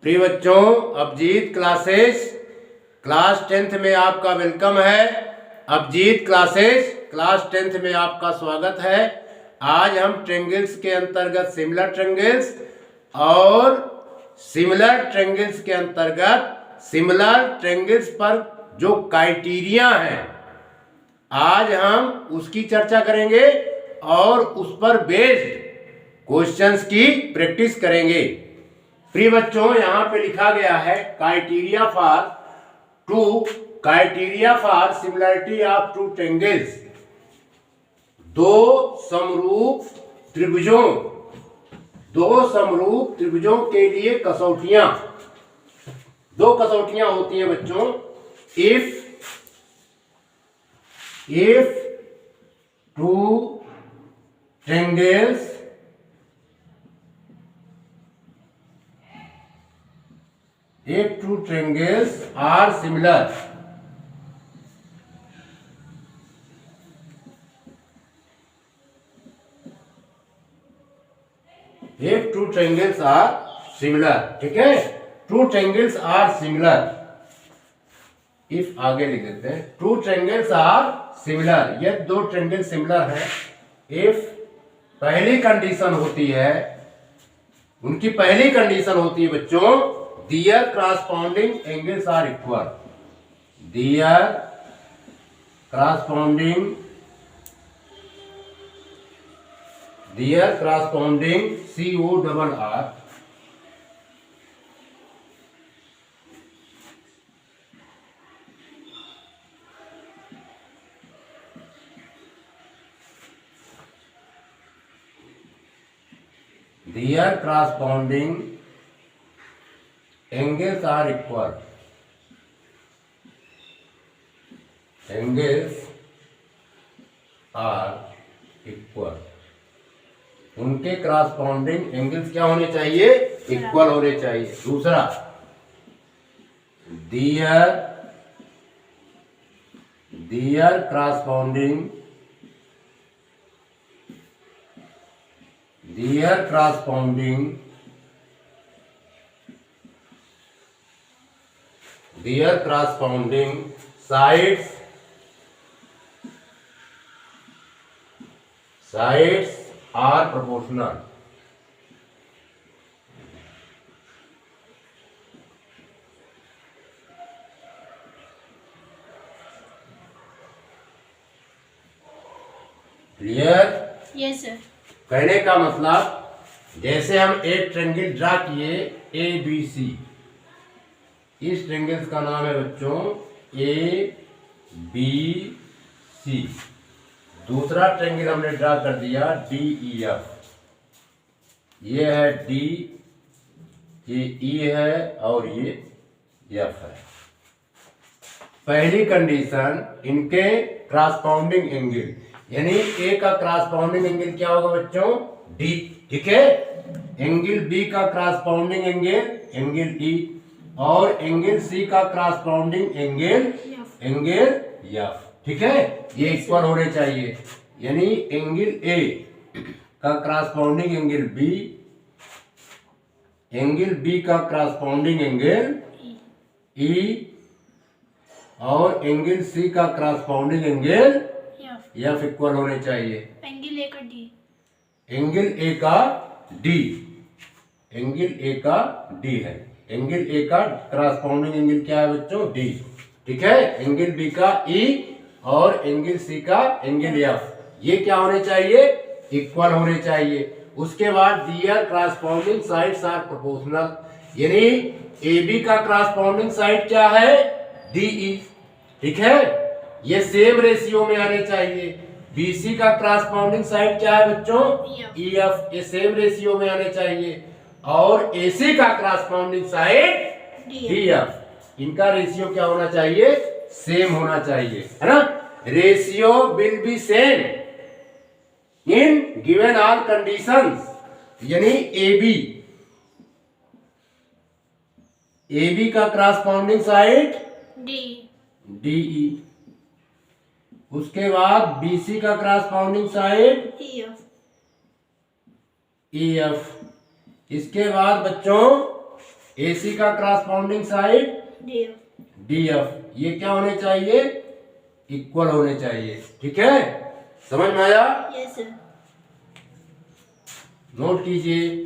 प्रिय बच्चों, Abhijit classes class 10th में आपका वेलकम है। अभिजीत क्लासेस क्लास 10th में आपका स्वागत है। आज हम ट्रेंगल्स के अंतर्गत सिमिलर ट्रेंगल्स और सिमिलर ट्रेंगल्स के अंतर्गत सिमिलर ट्रेंगल्स पर जो क्राइटेरिया है आज हम उसकी चर्चा करेंगे और उस पर बेस्ड क्वेश्चंस की प्रैक्टिस करेंगे। प्रिय बच्चों, यहां पे लिखा गया है criteria for similarity of two triangles. दो समरूप त्रिभुजों के लिए दो कसौटियां होती हैं बच्चों। if two triangles are similar, if two triangles are similar, ठीक है, two triangles are similar, if आगे लिख देते हैं two triangles are similar, ये दो ट्रेंगल सिमिलर है। if पहली कंडीशन होती है, उनकी पहली कंडीशन होती है बच्चों, their corresponding angles are equal, their corresponding CORR their corresponding angles are equal, उनके करस्पॉन्डिंग एंगल्स क्या होने चाहिए? इक्वल होने चाहिए। दूसरा, their corresponding sides are proportional, clear? Yes sir. कहने का मतलब, जैसे हम एक ट्रेंगल ड्रा किए ABC, इस ट्रेंगल का नाम है बच्चों ABC। दूसरा ट्रेंगल हमने ड्रा कर दिया DEF, ये है D, ये E है और ये F है। पहली कंडीशन, इनके करस्पॉन्डिंग एंगल, यानी ए का करस्पॉन्डिंग एंगल क्या होगा बच्चों? D, ठीक है। एंगल B का करस्पॉन्डिंग एंगल E और एंगल C का करस्पॉन्डिंग एंगल F, ठीक है। ये इक्वल होने चाहिए, यानी एंगल A का corresponding angle B, angle B का करस्पॉन्डिंग एंगल E और एंगल C का करस्पॉन्डिंग एंगल F इक्वल होने चाहिए। एंगल A का D, एंगल A का D है। एंगल A का करस्पॉन्डिंग एंगल क्या है बच्चों? D, ठीक है। एंगल B का E और एंगल C का एंगल F, ये क्या होने चाहिए? इक्वल होने चाहिए। उसके बाद their corresponding sides are proportional, यानी AB का करस्पॉन्डिंग साइड क्या है? DE, ठीक है। ये सेम रेशियो में आने चाहिए। BC का करस्पॉन्डिंग साइड क्या है बच्चों? EF, ये सेम रेशियो में आने चाहिए। और AC का करस्पॉन्डिंग साइड DF, इनका रेशियो क्या होना चाहिए? सेम होना चाहिए, है ना। Ratio will be same in given all conditions, यानी AB का करस्पॉन्डिंग साइड DE, उसके बाद BC का करस्पॉन्डिंग साइड EF, इसके बाद बच्चों AC का क्रॉसपोंडिंग साइड DF, ये क्या होने चाहिए? इक्वल होने चाहिए। ठीक है, समझ में आया? Yes sir. नोट कीजिए।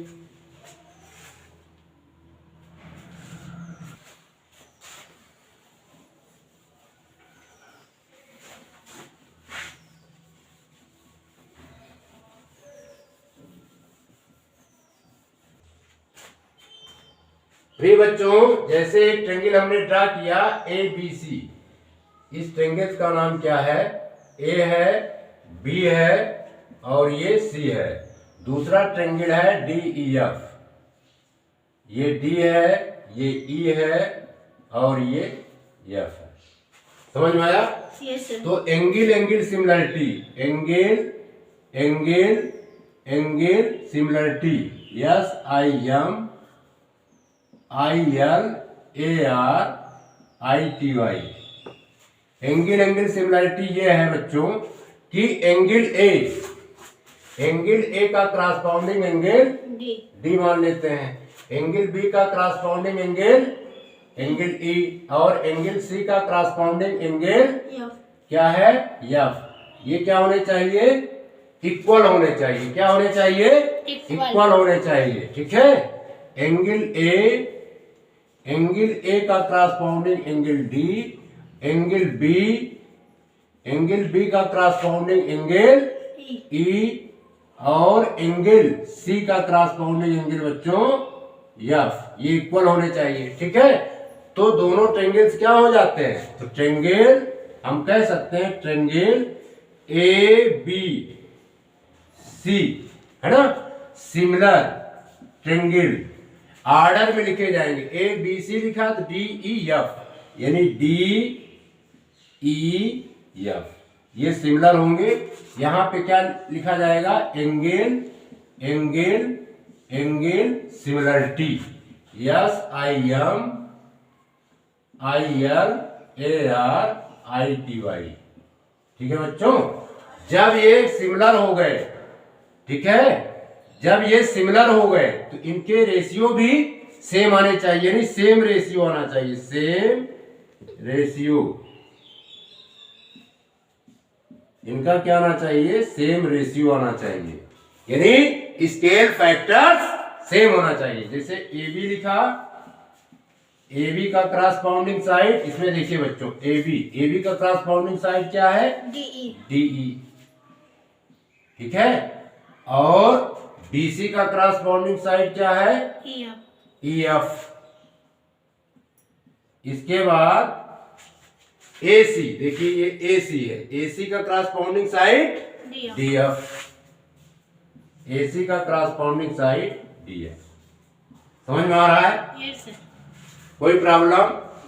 प्रिय बच्चों, जैसे एक ट्रेंगल हमने ड्रा किया ABC, इस ट्रेंगल का नाम क्या है? A है, B है और ये C है। दूसरा ट्रेंगल है DEF, ये D है, ये E है और ये F है। समझ में आया? Yes sir. तो angle angle similarity, angle angle angle similarity, SIMILARITY। Angle angle similarity ये है बच्चों कि एंगल ए का क्रॉसपोंडिंग एंगल D मान लेते हैं, एंगल B का क्रॉसपोंडिंग एंगल E और एंगल C का क्रॉसपोंडिंग एंगल क्या है? F। ये क्या होने चाहिए? इक्वल होने चाहिए। क्या होने चाहिए? इक्वल होने चाहिए। ठीक है, एंगल ए का corresponding angle D, angle B का क्रॉसपोंडिंग एंगल E और एंगल C का क्रॉसपोंडिंग एंगल बच्चों F, ये इक्वल होने चाहिए। ठीक है, तो दोनों ट्रेंगल्स क्या हो जाते हैं? तो ट्रेंगल हम कह सकते हैं ट्रेंगल ABC है ना, सिमिलर ट्रेंगल ऑर्डर में लिखे जाएंगे। ABC लिखा तो DEF, यानी DEF ये सिमिलर होंगे। यहां पे क्या लिखा जाएगा? Angle angle angle similarity, SIMILARITY। ठीक है बच्चों, जब ये सिमिलर हो गए, ठीक है, जब ये सिमिलर हो गए तो इनके रेशियो भी सेम आने चाहिए, यानी सेम रेशियो आना चाहिए, सेम रेशियो। इनका क्या आना चाहिए? सेम रेशियो आना चाहिए, यानी स्केल फैक्टर्स सेम होना चाहिए। जैसे AB लिखा, AB का क्रॉसपोंडिंग साइड, इसमें देखिए बच्चों AB का क्रॉसपोंडिंग साइड क्या है? DE। ठीक है, और BC का क्रॉसपोंडिंग साइड क्या है? EF। इसके बाद AC, देखिए ये AC है, AC का क्रॉसपोंडिंग साइड DF, AC का क्रॉसपोंडिंग साइड DF। समझ में आ रहा है? Yes sir. कोई problem?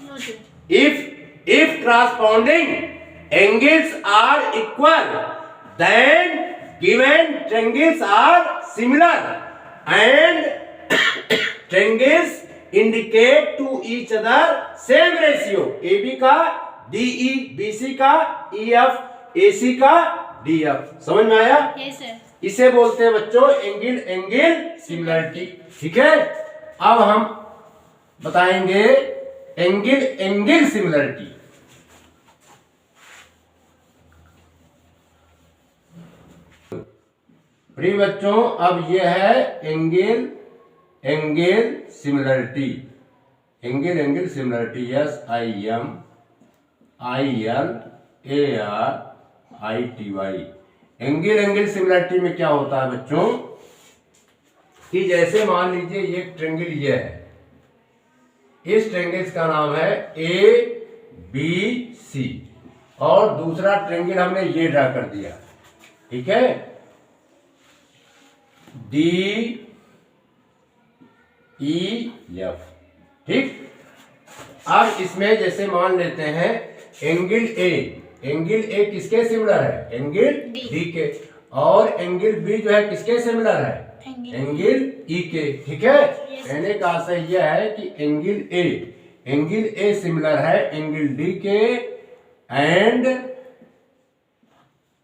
No sir. if corresponding angles are equal, then given triangles are similar and triangles indicate to each other same ratio, AB का DE, BC का EF, AC का DF। समझ में आया? Yes sir. इसे बोलते हैं बच्चों एंगल एंगल सिमिलरिटी। ठीक है, अब हम बताएंगे एंगल एंगल सिमिलरिटी। प्रिय बच्चों, अब यह है angle angle similarity, angle angle similarity, SIMILARITY। Angle angle similarity में क्या होता है बच्चों कि जैसे मान लीजिए ये ट्रेंगल ये है, इस ट्रेंगल का नाम है ABC और दूसरा ट्रेंगल हमने ये ड्रा कर दिया। ठीक है, DEF। ठीक, अब इसमें जैसे मान लेते हैं एंगल A किसके सिमिलर है? एंगल D के, और एंगल B जो है किसके सिमिलर है? एंगल E के। ठीक है, कहने का आशय यह है कि एंगल A सिमिलर है एंगल D के एंड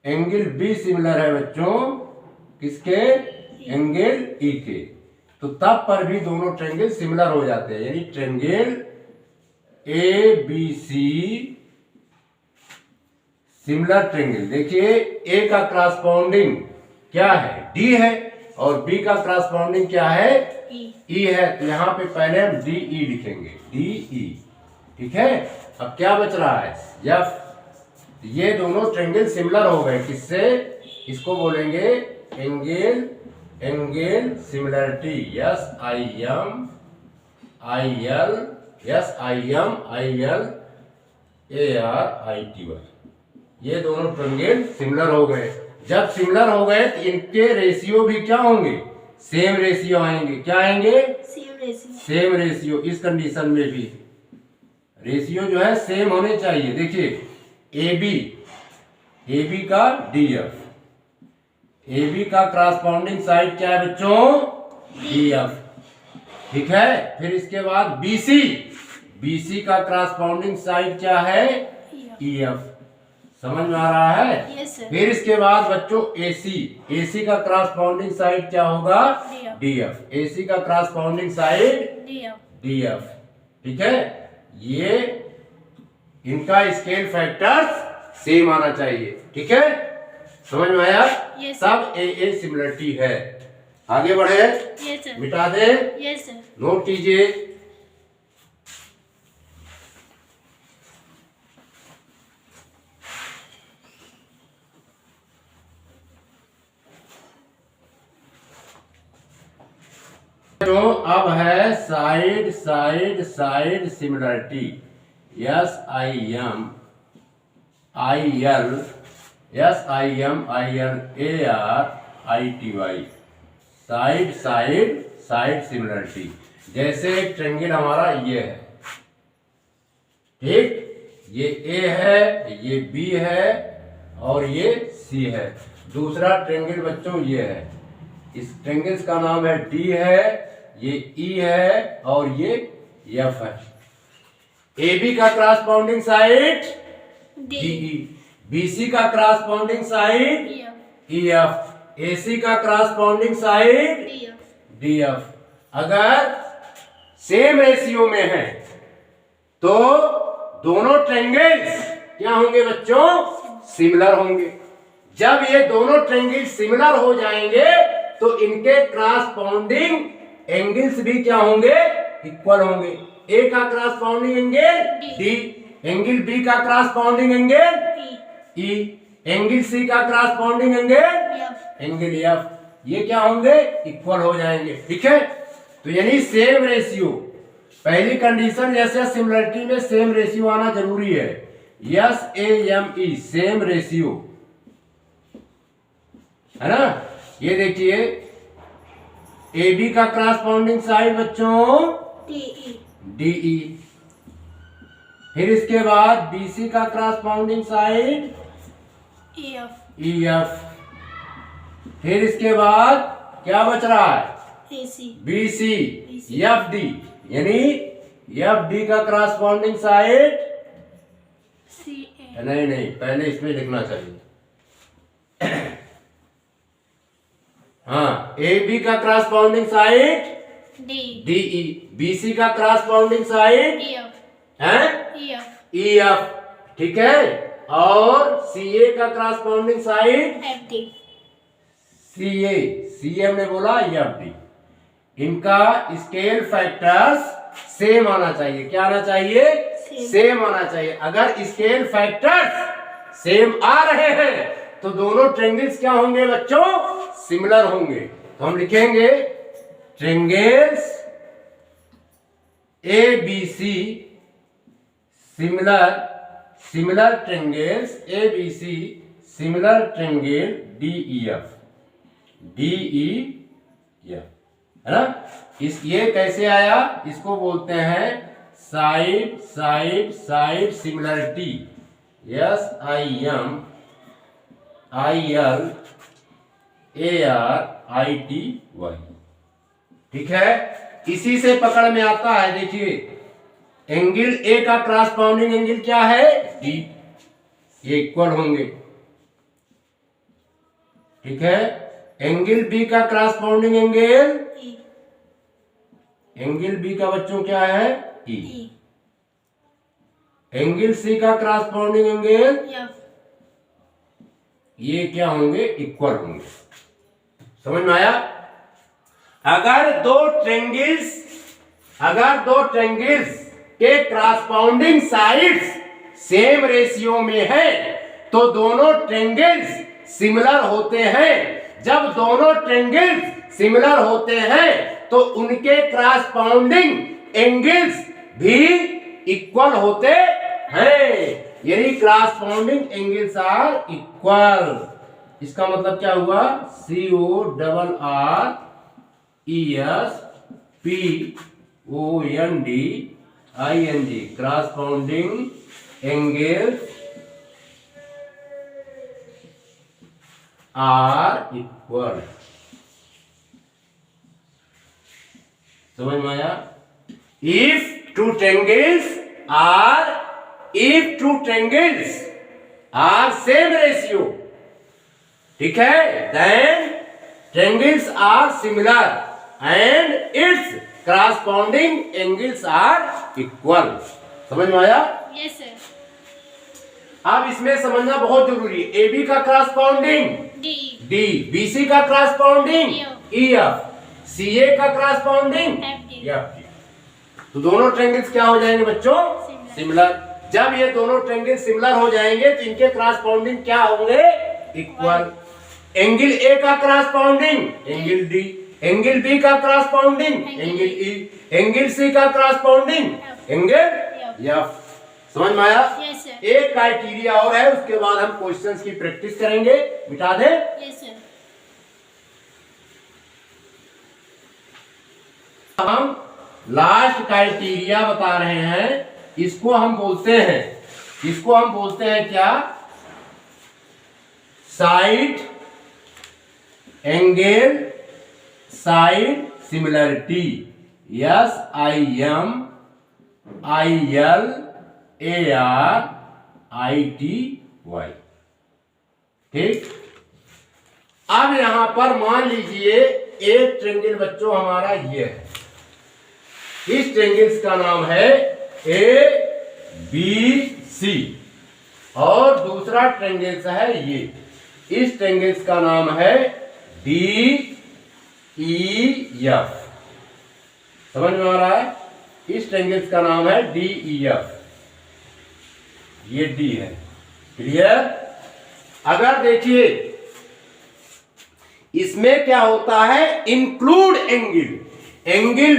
एंगल B सिमिलर है बच्चों किसके? एंगल E के। तो तब पर भी दोनों ट्रेंगल सिमिलर हो जाते हैं, यानी triangle A B C similar triangle. देखिए ए का क्रॉसपोंडिंग क्या है, डी है, और बी का क्रॉसपोंडिंग क्या है, ई है। तो यहाँ पे पहले हम डी ई लिखेंगे, डी ई, ठीक है। अब क्या बच रहा है, एफ। ये दोनों ट्रेंगल सिमिलर हो गए, किससे, इसको बोलेंगे angle, angle similarity, S I M I L, S I M I L A R I T Y. ये दोनों ट्रेंगल सिमिलर हो गए। जब सिमिलर हो गए तो इनके रेशियो भी क्या होंगे, सेम रेशियो आएंगे। क्या आएंगे, सेम रेशियो, सेम रेशियो। इस कंडीशन में भी रेशियो जो है सेम होने चाहिए। देखिए ए बी का डी एफ, ए बी का क्रॉसपोंडिंग साइड क्या है बच्चों, डी एफ, ठीक है। फिर इसके बाद बी सी का क्रॉसपोंडिंग साइड क्या है, ई एफ। समझ में आ रहा है? yes, फिर इसके बाद बच्चों ए सी का क्रॉसपोंडिंग साइड क्या होगा, डी एफ। ए सी का क्रॉसपोंडिंग साइड डी एफ, ठीक है। ये इनका स्केल फैक्टर्स सेम आना चाहिए, ठीक है। समझ में आया? yes, सब ए सिमिलरिटी है। आगे बढ़े, yes, मिटा दे, yes, नोट कीजिए। तो अब है side side side similarity, S I M I L, S I M I L A R I T Y, side side side similarity. जैसे एक ट्रेंगल हमारा ये है, ठीक, ये ए है, ये बी है और ये सी है। दूसरा ट्रेंगल बच्चों ये है, इस ट्रेंगल्स का नाम है डी है, ये ई है और ये एफ है। ए बी का corresponding side D E, B C का corresponding side E F, A C का क्रॉसपोंडिंग साइड डी एफ। अगर सेम रेशियो में है तो दोनों ट्रेंगल्स क्या होंगे बच्चों, सिमिलर होंगे। जब ये दोनों ट्रेंगल सिमिलर हो जाएंगे तो इनके क्रॉसपोंडिंग एंगल्स भी क्या होंगे, इक्वल होंगे। ए का corresponding angle D, angle B का corresponding angle E, angle C का क्रॉसपोंडिंग एंगल एफ। ये क्या होंगे, इक्वल हो जाएंगे, ठीक है। तो यानी सेम रेशियो, पहली कंडीशन जैसे सिमिलरिटी में सेम रेशियो आना जरूरी है, S A M E, same ratio, है ना। ये देखिए ए बी का क्रॉसपोंडिंग साइड बच्चों डी ई, फिर इसके बाद बी सी का क्रॉसपोंडिंग साइड ई एफ, फिर इसके बाद क्या बच रहा है, बी सी एफ डी, यानी एफ डी का क्रॉसपोंडिंग साइड नहीं पहले इसमें लिखना चाहिए। हाँ, ए बी का corresponding side D E, B C का क्रॉसपोंडिंग साइड है ई एफ, ठीक है। और सी ए का क्रॉसपोंडिंग साइड सी ए, सी ए हमने बोला एफ डी। इनका स्केल फैक्टर्स सेम आना चाहिए। क्या आना चाहिए, सेम आना चाहिए। अगर स्केल फैक्टर्स सेम आ रहे हैं तो दोनों ट्रेंगल्स क्या होंगे बच्चों, सिमिलर होंगे। तो हम लिखेंगे triangles A B C similar, similar triangles A B C similar triangle D E F, D E F, है ना। ये कैसे आया, इसको बोलते हैं side side side similarity, S I M I L A R I T Y, ठीक है। इसी से पकड़ में आता है, देखिए एंगल ए का क्रॉसपोंडिंग एंगल क्या है, डी, ये इक्वल होंगे, ठीक है। एंगल बी का क्रॉसपोंडिंग एंगल एंगल बी का बच्चों क्या है ई। एंगल सी का क्रॉसपोंडिंग एंगल ये क्या होंगे इक्वल होंगे। समझ में आया। अगर दो ट्रेंगल्स के क्रॉसपोंडिंग साइड्स सेम रेशियो में है तो दोनों ट्रेंगल्स सिमिलर होते हैं। जब दोनों ट्रेंगल्स सिमिलर होते हैं तो उनके क्रॉसपोंडिंग एंगल्स भी इक्वल होते हैं, यानी क्रॉसपोंडिंग एंगल्स आर इक्वल। इसका मतलब क्या हुआ, CORRESPONDING corresponding angles are equal. समझ में आया। If two triangles are same ratio, ठीक है, then triangles are similar and its corresponding angles are equal। समझ में आया। Yes sir. अब इसमें समझना बहुत जरूरी है, AB का क्रॉसपोंडिंग D, BC का क्रॉसपोंडिंग EF, CA का क्रॉसपोंडिंग FG। तो दोनों ट्रायंगल्स क्या हो जाएंगे बच्चों, सिमिलर। जब ये दोनों ट्रायंगल सिमिलर हो जाएंगे तो इनके क्रॉसपोंडिंग क्या होंगे, इक्वल। एंगल ए का corresponding angle D, angle B का corresponding angle E, angle C का क्रॉसपोंडिंग एंगल एफ। समझ में आया। Yes sir. एक क्राइटेरिया और है, उसके बाद हम क्वेश्चंस की प्रैक्टिस करेंगे। मिटा दे। Yes sir. हम लास्ट क्राइटेरिया बता रहे हैं, इसको हम बोलते हैं क्या, side angle side similarity. SIMILARITY। ठीक। अब यहां पर मान लीजिए एक ट्रायंगल बच्चों हमारा ये है, इस ट्रायंगल्स का नाम है ABC और दूसरा ट्रायंगल्स है ये, इस ट्रायंगल्स का नाम है DEF। समझ में आ रहा है। इस ट्रायंगल्स का नाम है DEF, ये D है। क्लियर। अगर देखिए इसमें क्या होता है, इंक्लूड एंगल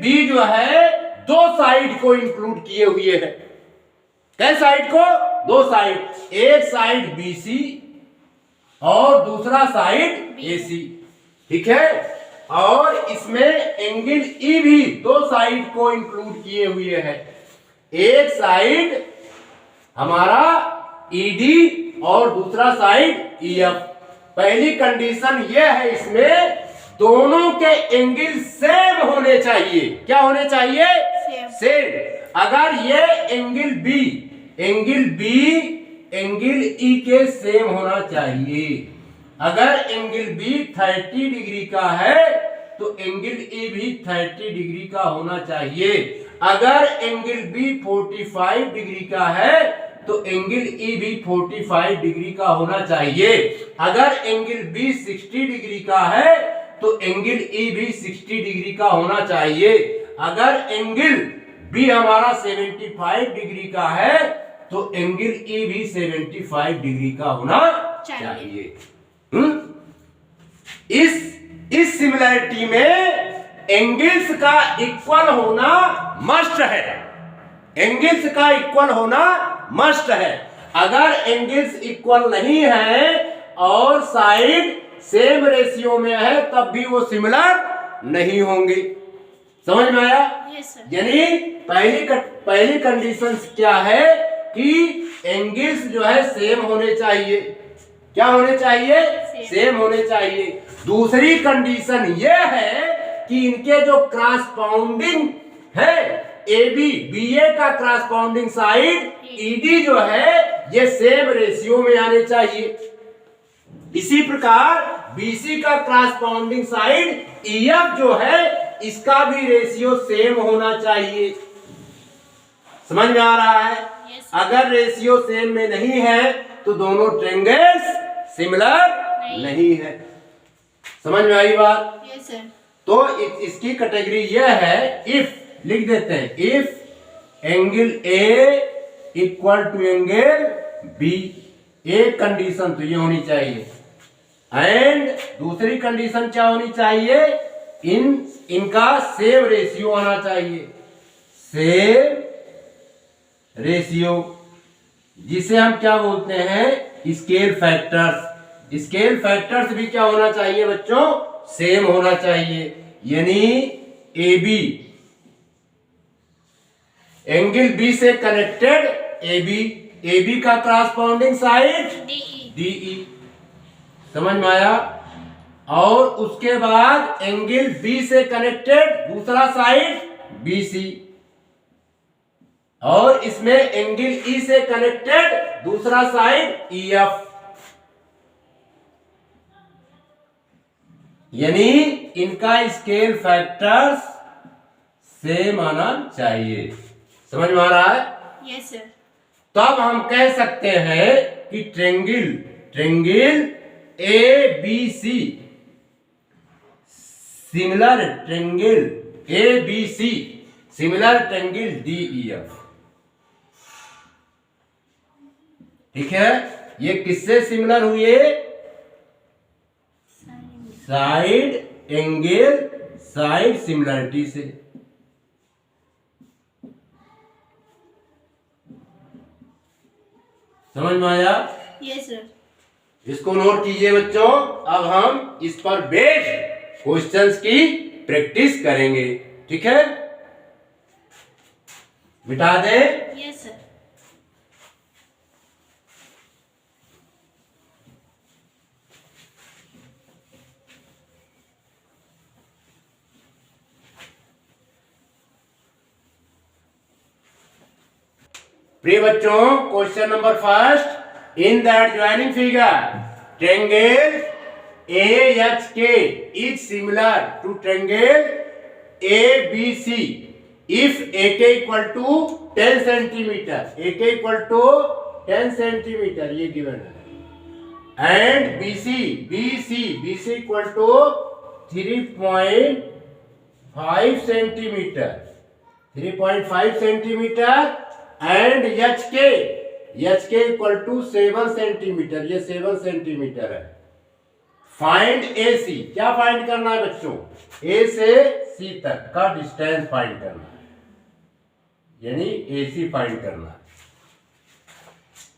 बी जो है दो साइड को इंक्लूड किए हुए है। कै साइड को, दो साइड, एक साइड BC और दूसरा साइड AC। ठीक है। और इसमें एंगल E भी दो साइड को इंक्लूड किए हुए है, एक साइड हमारा ED और दूसरा साइड EF। पहली कंडीशन यह है, इसमें दोनों के एंगल सेम होने चाहिए। क्या होने चाहिए, सेम। अगर ये एंगल बी एंगल E के सेम होना चाहिए। अगर एंगल बी 30 डिग्री का है तो एंगल E भी 30 डिग्री का होना चाहिए। अगर एंगल बी 45 डिग्री का है तो एंगल E भी 45 डिग्री का होना चाहिए। अगर एंगल बी 60 डिग्री का है तो एंगल E भी 60 डिग्री का होना चाहिए। अगर एंगल बी हमारा 75 डिग्री का है तो एंगल E भी 75 डिग्री का होना चाहिए। इस सिमिलरिटी में एंगल्स का इक्वल होना मस्ट है। एंगल्स का इक्वल होना मस्ट है। अगर एंगल्स इक्वल नहीं है और साइड सेम रेशियो में है तब भी वो सिमिलर नहीं होंगे। समझ में आया। यानी पहली कंडीशन क्या है कि एंगल्स जो है सेम होने चाहिए। क्या होने चाहिए, सेम होने चाहिए। दूसरी कंडीशन यह है कि इनके जो क्रॉसपाउंडिंग है BA का क्रॉसपाउंडिंग साइड ED जो है ये सेम रेशियो में आने चाहिए। इसी प्रकार BC का क्रॉसपाउंडिंग साइड EF जो है इसका भी रेशियो सेम होना चाहिए। समझ में आ रहा है? अगर रेशियो सेम में नहीं है तो दोनों ट्रायंगल्स सिमिलर नहीं है। समझ में आई बात? Yes sir. तो इसकी कैटेगरी यह है, इफ लिख देते हैं, if angle A equal to angle B. एक कंडीशन तो ये होनी चाहिए, एंड दूसरी कंडीशन क्या होनी चाहिए, इनका सेम रेशियो आना चाहिए, सेम रेशियो, जिसे हम क्या बोलते हैं, स्केल फैक्टर्स। स्केल फैक्टर्स भी क्या होना चाहिए बच्चों, सेम होना चाहिए। यानी ए बी, एंगल बी से कनेक्टेड ए बी का क्रॉसपोंडिंग साइड डीई। समझ में आया? और उसके बाद एंगल बी से कनेक्टेड दूसरा साइड बीसी, और इसमें एंगल ई से कनेक्टेड दूसरा साइड ईएफ। यानी इनका स्केल फैक्टर्स सेम आना चाहिए। समझ में आ रहा है? Yes sir. तब हम कह सकते हैं कि triangle A B C, similar triangle A B C similar triangle D E F. ठीक है? ये किससे सिमिलर हुए, साइड एंगल साइड सिमिलरिटी से। समझ में आया? Yes sir. इसको नोट कीजिए बच्चों। अब हम इस पर बेस्ड क्वेश्चंस की प्रैक्टिस करेंगे। ठीक है? मिटा दें? Yes sir. प्रिय बच्चों, question number first, in the adjoining figure triangle AHK is similar to triangle ABC if AK equal to 10 centimeter, AK equal to 10 centimeter, ये given है, and BC equal to 3.5 centimeter, 3.5 centimeter, and HK equal to 7 centimeter, ये 7 centimeter है। Find ए सी, क्या find करना है बच्चों, ए से सी तक का डिस्टेंस फाइंड करना है, यानी ए सी फाइंड करना है।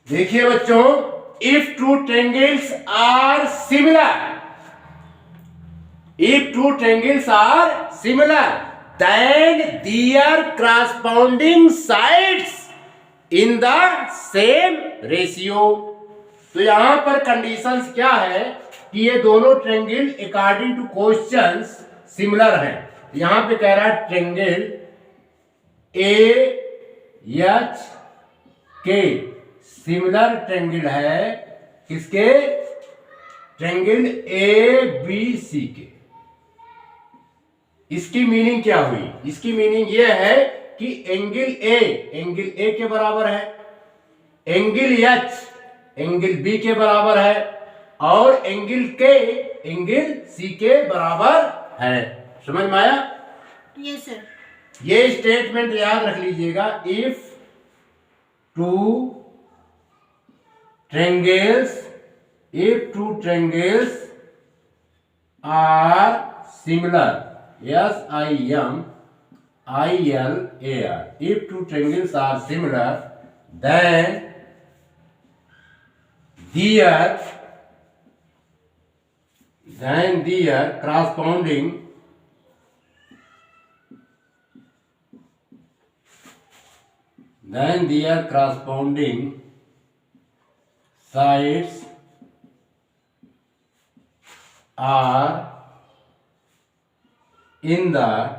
देखिए बच्चों, if two triangles are similar then their corresponding sides in the same ratio. तो यहां पर कंडीशंस क्या है कि ये दोनों triangle according to questions similar हैं। यहां पे कह रहा है ट्रायंगल AHK सिमिलर ट्रायंगल है किसके, ट्रायंगल ABC के। इसकी मीनिंग क्या हुई, इसकी मीनिंग ये है कि एंगल A के बराबर है, एंगल H एंगल B के बराबर है, और एंगल K एंगल C के बराबर है। समझ में आया? Yes sir. ये स्टेटमेंट याद रख लीजिएगा, if two triangles are similar, SIMILAR, if two triangles are similar then their corresponding sides are in the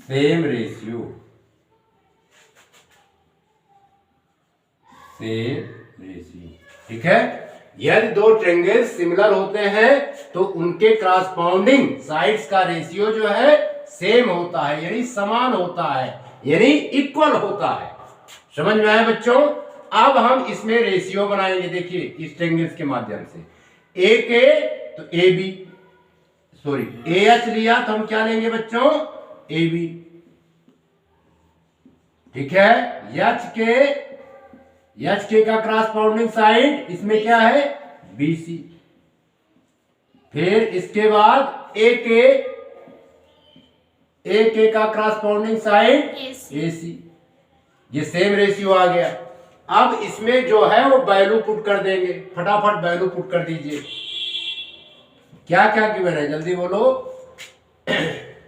same ratio, ठीक है? यदि दो ट्रायंगल्स सिमिलर होते हैं तो उनके क्रॉसपाउंडिंग साइड्स का रेशियो जो है सेम होता है, यानी समान होता है, यानी इक्वल होता है। समझ में आया बच्चों? अब हम इसमें रेशियो बनाएंगे। देखिए इस ट्रायंगल्स के माध्यम से ए के तो A B, sorry A H लिया तो हम क्या लेंगे बच्चों? A B. ठीक है, एच के का क्रॉसपाउंडिंग साइड इसमें क्या है? B C. फिर इसके बाद ए के का क्रॉसपाउंडिंग साइड ए सी। ये सेम रेशियो आ गया। अब इसमें जो है वो वैल्यू पुट कर देंगे, फटाफट वैल्यू पुट कर दीजिए। क्या क्या गिवन है जल्दी बोलो।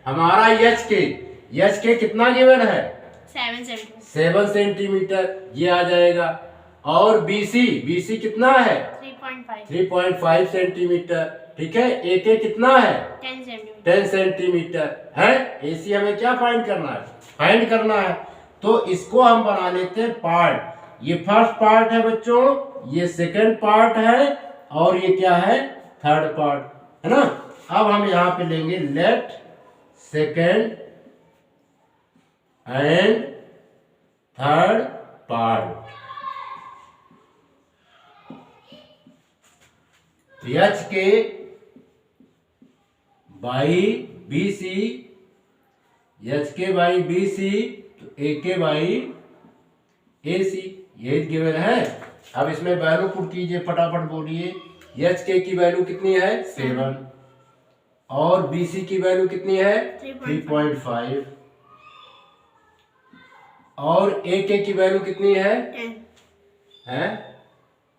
हमारा एच के कितना गिवन है? 7 सेंटीमीटर, ये आ जाएगा। और बीसी कितना है? 3.5 सेंटीमीटर। ठीक है, ए के कितना है? 10 सेंटीमीटर है। एसी हमें क्या फाइंड करना है? फाइंड करना है। तो इसको हम बना लेते हैं पार्ट। ये फर्स्ट पार्ट है बच्चों, ये सेकंड पार्ट है, और ये क्या है? थर्ड पार्ट है ना। अब हम यहां पे लेंगे let second and third part. H के बाई बी सी, एच के बाई बी सी तो ए के बाई ए सी, ये गिवन है। अब इसमें वैल्यू पुट कीजिए, फटाफट बोलिए। एच के की वैल्यू कितनी है? 7, और बी सी की वैल्यू कितनी है? 3.5, और ए के की वैल्यू कितनी है?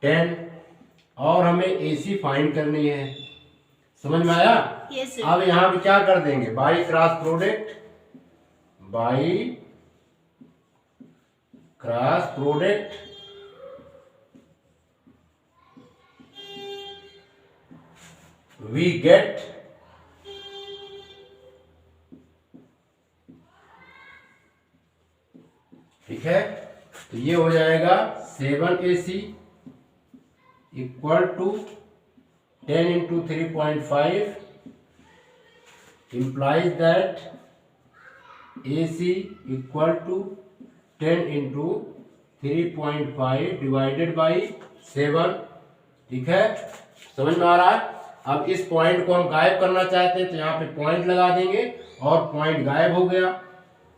10, और हमें एसी फाइंड करनी है। समझ में आया? yes, अब यहां पे क्या कर देंगे? By cross product, by cross product we get ठीक है, तो ये हो जाएगा 7AC equal to 10 into 3.5 implies that AC equal to 10 into 3.5 divided by 7। ठीक है, समझ में आ रहा है? अब इस पॉइंट को हम गायब करना चाहते हैं तो यहाँ पे पॉइंट लगा देंगे और पॉइंट गायब हो गया।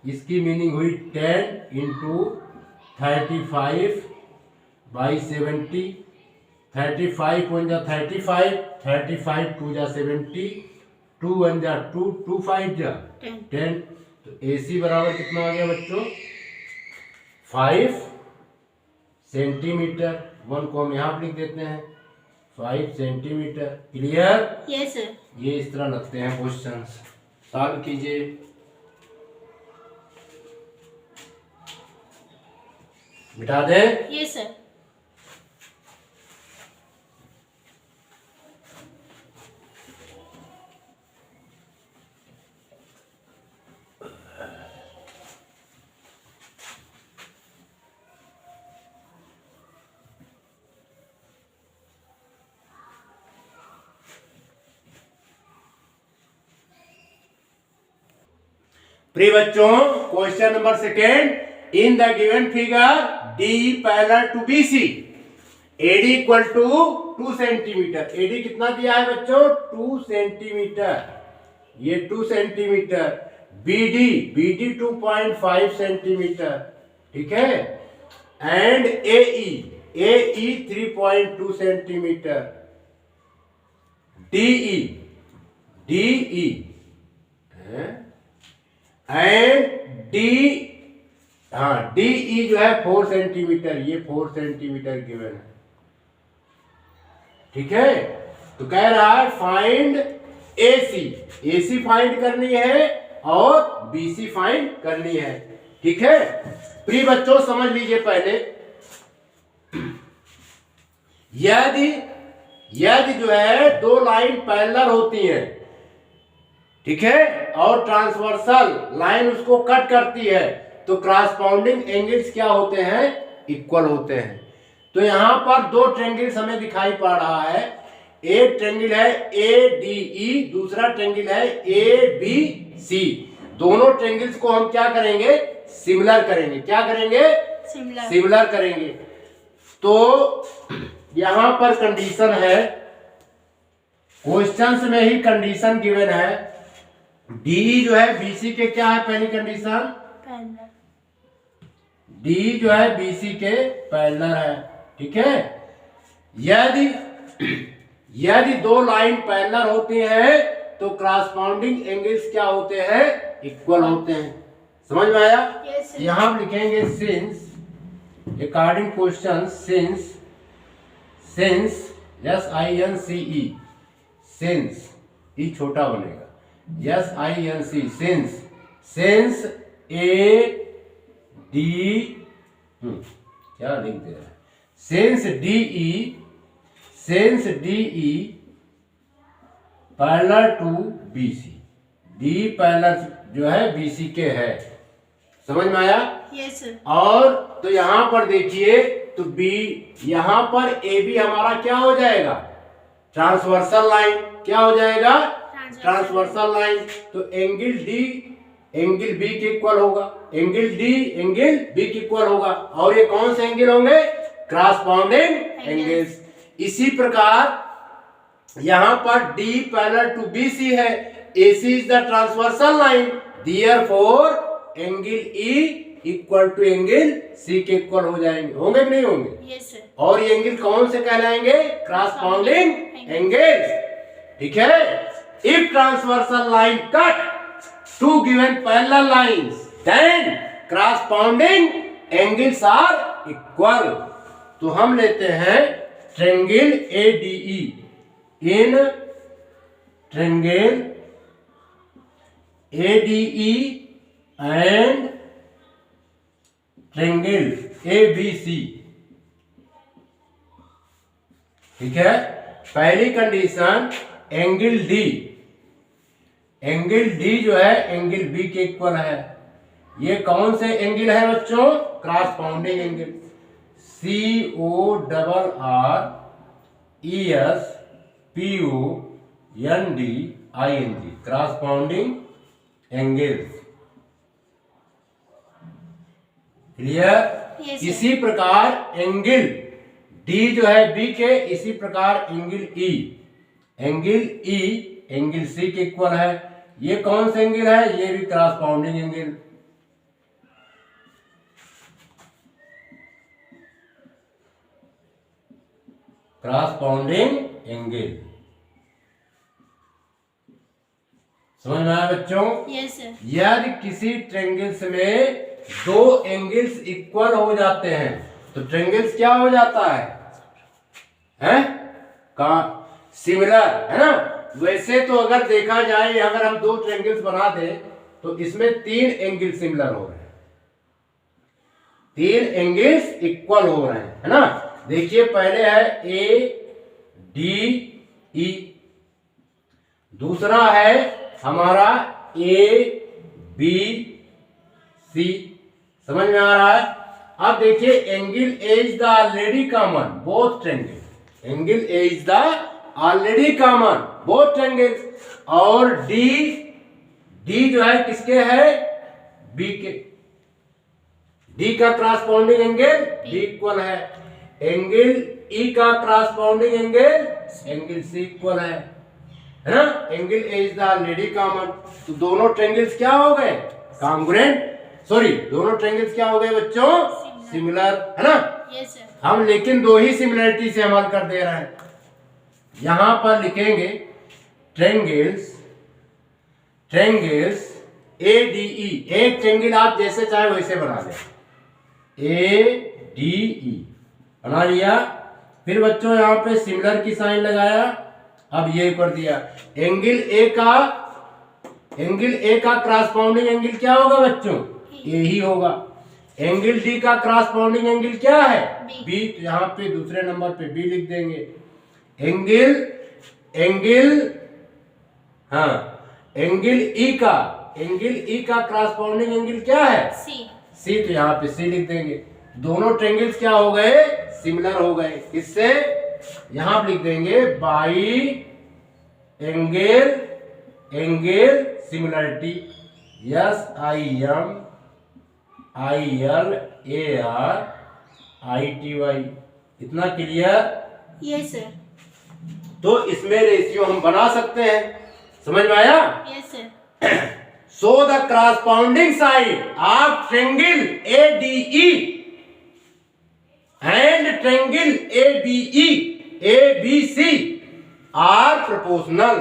इसकी मीनिंग हुई 10 इंटू 35 बाई 70। 35 1 जा 35, 35 2 जा 70, 2 1 जा 2, 2 5 जा 10। तो AC बराबर कितना आ गया बच्चों? 5 सेंटीमीटर। 1 को हम यहाँ पर लिख देते हैं, 5 सेंटीमीटर। क्लियर? Yes sir. ये इस तरह लगते हैं क्वेश्चंस। सॉल्व कीजिए। मिटा दे? Yes sir. प्रिय बच्चों, question number second. In the given figure D parallel to BC, AD equal to 2 centimetre. AD कितना दिया है बच्चों? 2 सेंटीमीटर, ये 2 सेंटीमीटर। BD 2.5 centimetre. ठीक है, and AE 3.2 centimetre. DE and DE जो है 4 सेंटीमीटर, ये 4 सेंटीमीटर गिवन है। ठीक है, तो कह रहा है फाइंड एसी फाइंड करनी है और बीसी फाइंड करनी है। ठीक है, प्रिय बच्चों समझ लीजिए पहले, यदि जो है दो लाइन पैरेलल होती हैं, ठीक है, और ट्रांसवर्सल लाइन उसको कट करती है, तो क्रॉसपाउंडिंग एंगल्स क्या होते हैं? इक्वल होते हैं। तो यहाँ पर दो ट्रेंगल्स हमें दिखाई पड़ रहा है। एक ट्रेंगल है ADE, दूसरा ट्रेंगल है ABC। दोनों ट्रेंगल्स को हम क्या करेंगे, सिमिलर करेंगे। क्या करेंगे, सिमिलर करेंगे। तो यहां पर कंडीशन है, क्वेश्चंस में ही कंडीशन गिवन है। डी जो है BC के क्या है, पहली कंडीशन, डी जो है BC के पैरेलल है। ठीक है, यदि दो लाइन पैरेलल होती हैं तो क्रॉसपाउंडिंग एंगल्स क्या होते हैं, इक्वल होते हैं। समझ में आया? यहां हम लिखेंगे since, according question, since SINCE, since E छोटा बनेगा, SINC, सिंस AD, क्या लिख दे रहा है, since DE parallel to BC, D parallel जो है BC के है। समझ में आया? Yes sir. और तो यहां पर देखिए, तो B यहां पर AB हमारा क्या हो जाएगा, ट्रांसवर्सल लाइन। क्या हो जाएगा, ट्रांसवर्सल लाइन। तो एंगल D एंगल B के इक्वल होगा, एंगल D एंगल B के इक्वल होगा। और ये कौन से एंगल होंगे, क्रॉसपाउंडिंग एंगल्स। इसी प्रकार यहां पर D पैरेलल टू BC है, AC is the transversal line, therefore angle E equal to angle C के इक्वल हो जाएंगे। होंगे कि नहीं होंगे? Yes sir. और ये एंगल कौन से कहलाएंगे, क्रॉसपाउंडिंग एंगल। ठीक है, if transversal line cut two given parallel lines then corresponding angles are equal. तो हम लेते हैं triangle ADE, in triangle ADE and triangle ABC। ठीक है, पहली कंडीशन एंगल D जो है एंगल B के इक्वल है। ये कौन से एंगल है बच्चों, corresponding angle, CORRESPONDING, corresponding angles. Clear? Yes, इसी प्रकार एंगल D जो है B के, इसी प्रकार एंगल E एंगल C के इक्वल है। ये कौन सा एंगल है, ये भी क्रॉसपाउंडिंग एंगल। क्रॉसपाउंडिंग एंगल। समझ में आया बच्चों? Yes sir. यदि किसी ट्रायंगल्स में दो एंगल्स इक्वल हो जाते हैं तो ट्रायंगल्स क्या हो जाता है का सिमिलर, है ना। वैसे तो अगर देखा जाए, अगर हम दो ट्रायंगल्स बना दें तो इसमें तीन एंगल सिमिलर हो रहे हैं, तीन एंगल्स इक्वल हो रहे हैं, है ना। देखिए पहले है ADE, दूसरा है हमारा ABC। समझ में आ रहा है? अब देखिए angle A is the already common both triangle, angle A is the already common both triangles. और D जो है किसके है, B के। D का क्रॉसपाउंडिंग एंगल B इक्वल है, एंगल E का क्रॉसपाउंडिंग एंगल C इक्वल है ना। Angle A is the already common. तो दोनों ट्रायंगल्स क्या हो गए, कॉन्ग्रुएंट, सॉरी दोनों ट्रायंगल्स क्या हो गए बच्चों, सिमिलर, है ना। Yes sir. हम लेकिन दो ही सिमिलरिटी से अमल कर दे रहे हैं। यहां पर लिखेंगे ट्रायंगल्स ADE, एक ट्रायंगल आप जैसे चाहे वैसे बना दें, ADE बना लिया। फिर बच्चों यहां पे सिमिलर की साइन लगाया, अब ये कर दिया। एंगल A का क्रॉसपाउंडिंग एंगल क्या होगा बच्चों, A ही होगा। एंगल D का क्रॉसपाउंडिंग एंगल क्या है, B। तो यहाँ पे दूसरे नंबर पे B लिख देंगे। एंगल E का क्रॉसपाउंडिंग एंगल क्या है, C। तो यहाँ पे C लिख देंगे। दोनों ट्रायंगल्स क्या हो गए, सिमिलर हो गए। किससे? यहां लिख देंगे बाई एंगल सिमिलरिटी, SIMILARITY। इतना क्लियर? Yes sir. तो इसमें रेशियो हम बना सकते हैं। समझ में आया? Yes sir. Show the corresponding side of triangle ADE and triangle ABC are proportional।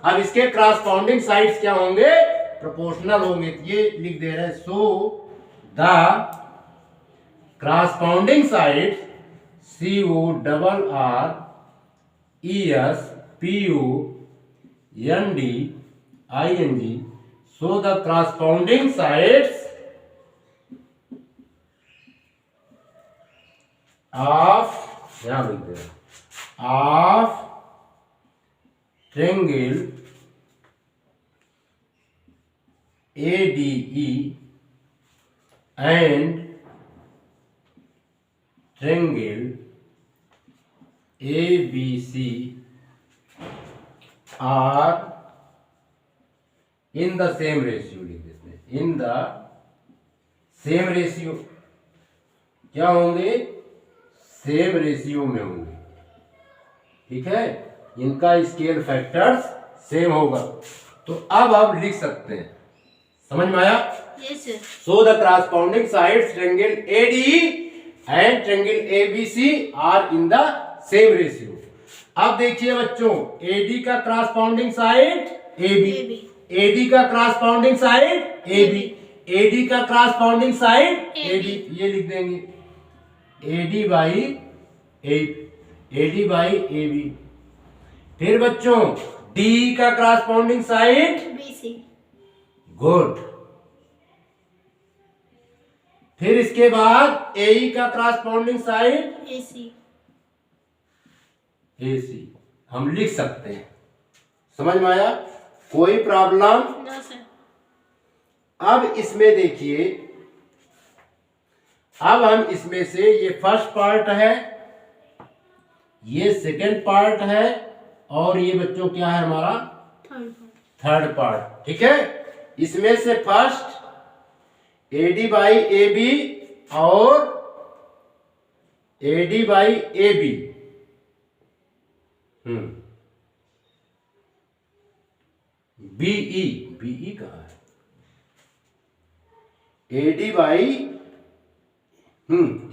अब इसके corresponding sides क्या होंगे? प्रोपोर्शनल होंगे। ये लिख दे रहे हैं, show the corresponding sides CORRESPONDING, so the corresponding sides of triangle ADE and triangle ABC are in the same ratio। लिख देते हैं, in the same ratio। क्या होंगे? सेम रेशियो में होंगे। ठीक है, इनका स्केल फैक्टर्स सेम होगा। तो अब हम लिख सकते हैं। समझ में आया? Yes sir. So the corresponding sides triangle ADE and triangle ABC are in the same ratio। अब देखिए बच्चों, AD का corresponding side AB, AD का corresponding side AB, AD का corresponding side AB। ये लिख देंगे AD by AB। फिर बच्चों DE का corresponding side BC। गुड। फिर इसके बाद AE का corresponding side AC। हम लिख सकते हैं। समझ में आया? कोई प्रॉब्लम? No sir. अब इसमें देखिए, अब हम इसमें से ये फर्स्ट पार्ट है, ये सेकंड पार्ट है, और ये बच्चों क्या है हमारा? Third part. ठीक है, इसमें से फर्स्ट AD by AB और AD by AB। BE कहाँ है? AD by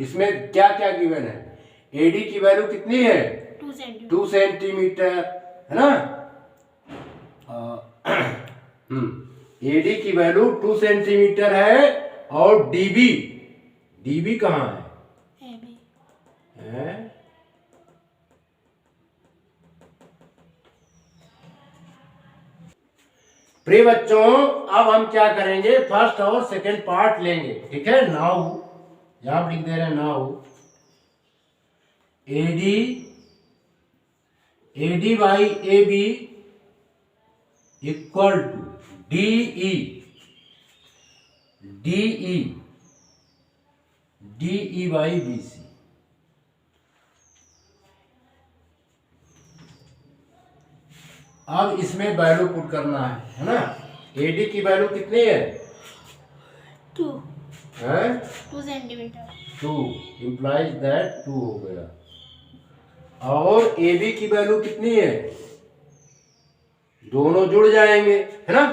इसमें क्या क्या गिवन है? AD की वैल्यू कितनी है? 2 सेंटीमीटर, है ना? AD की वैल्यू 2 सेंटीमीटर है, और DB कहाँ है? प्रिय बच्चों, अब हम क्या करेंगे? फर्स्ट और सेकंड पार्ट लेंगे। ठीक है, नाउ यहां लिख दे रहे हैं, now AD by AB equal to DE by BC। अब इसमें वैल्यू पुट करना है ना? AD की वैल्यू कितनी है? 2 है 2 सेंटीमीटर। 2 इंप्लाइज दैट 2 हो गया। और AB की वैल्यू कितनी है? दोनों जुड़ जाएंगे, है ना?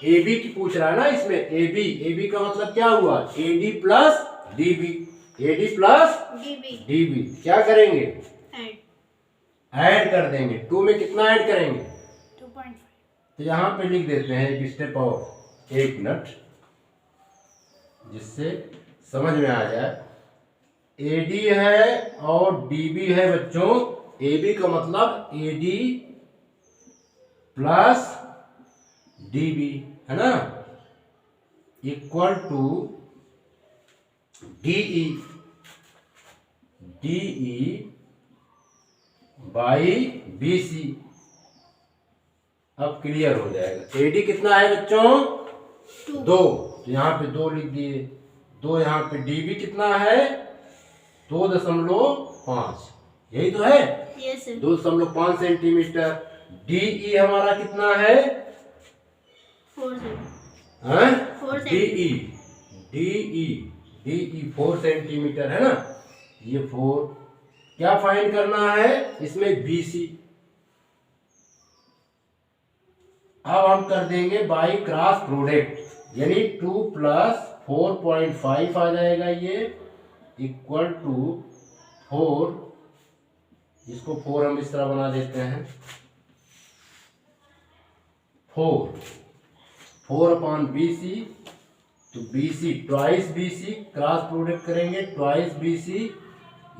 AB की पूछ रहा है ना इसमें। AB का मतलब क्या हुआ? AD plus DB, AD plus DB। क्या करेंगे? ऐड कर देंगे। 2 में कितना ऐड करेंगे? 2.5। तो यहाँ पे लिख देते हैं एक स्टेप और, 1 मिनट, जिससे समझ में आ जाए। AD है और DB है बच्चों। AB का मतलब AD प्लस DB, है ना, equal to DE by BC। अब क्लियर हो जाएगा। AD कितना है बच्चों? 2। तो यहाँ पे 2 लिख दिए। 2 यहाँ पे। DB कितना है? 2.5, यही तो है, यस सर 2.5 सेंटीमीटर। डीई हमारा कितना है? 4 सर हाँ? 4 डीई डीई डीई 4 सेंटीमीटर है ना, ये 4। क्या फाइंड करना है इसमें? बीसी। अब हम कर देंगे बाई क्रॉस प्रोडक्ट, यानी 2 + 4.5 आ जाएगा ये, इक्वल टू 4, इसको 4 हम इस तरह बना देते हैं, 4/BC, तो BC twice BC, cross product करेंगे, ट्वाइस BC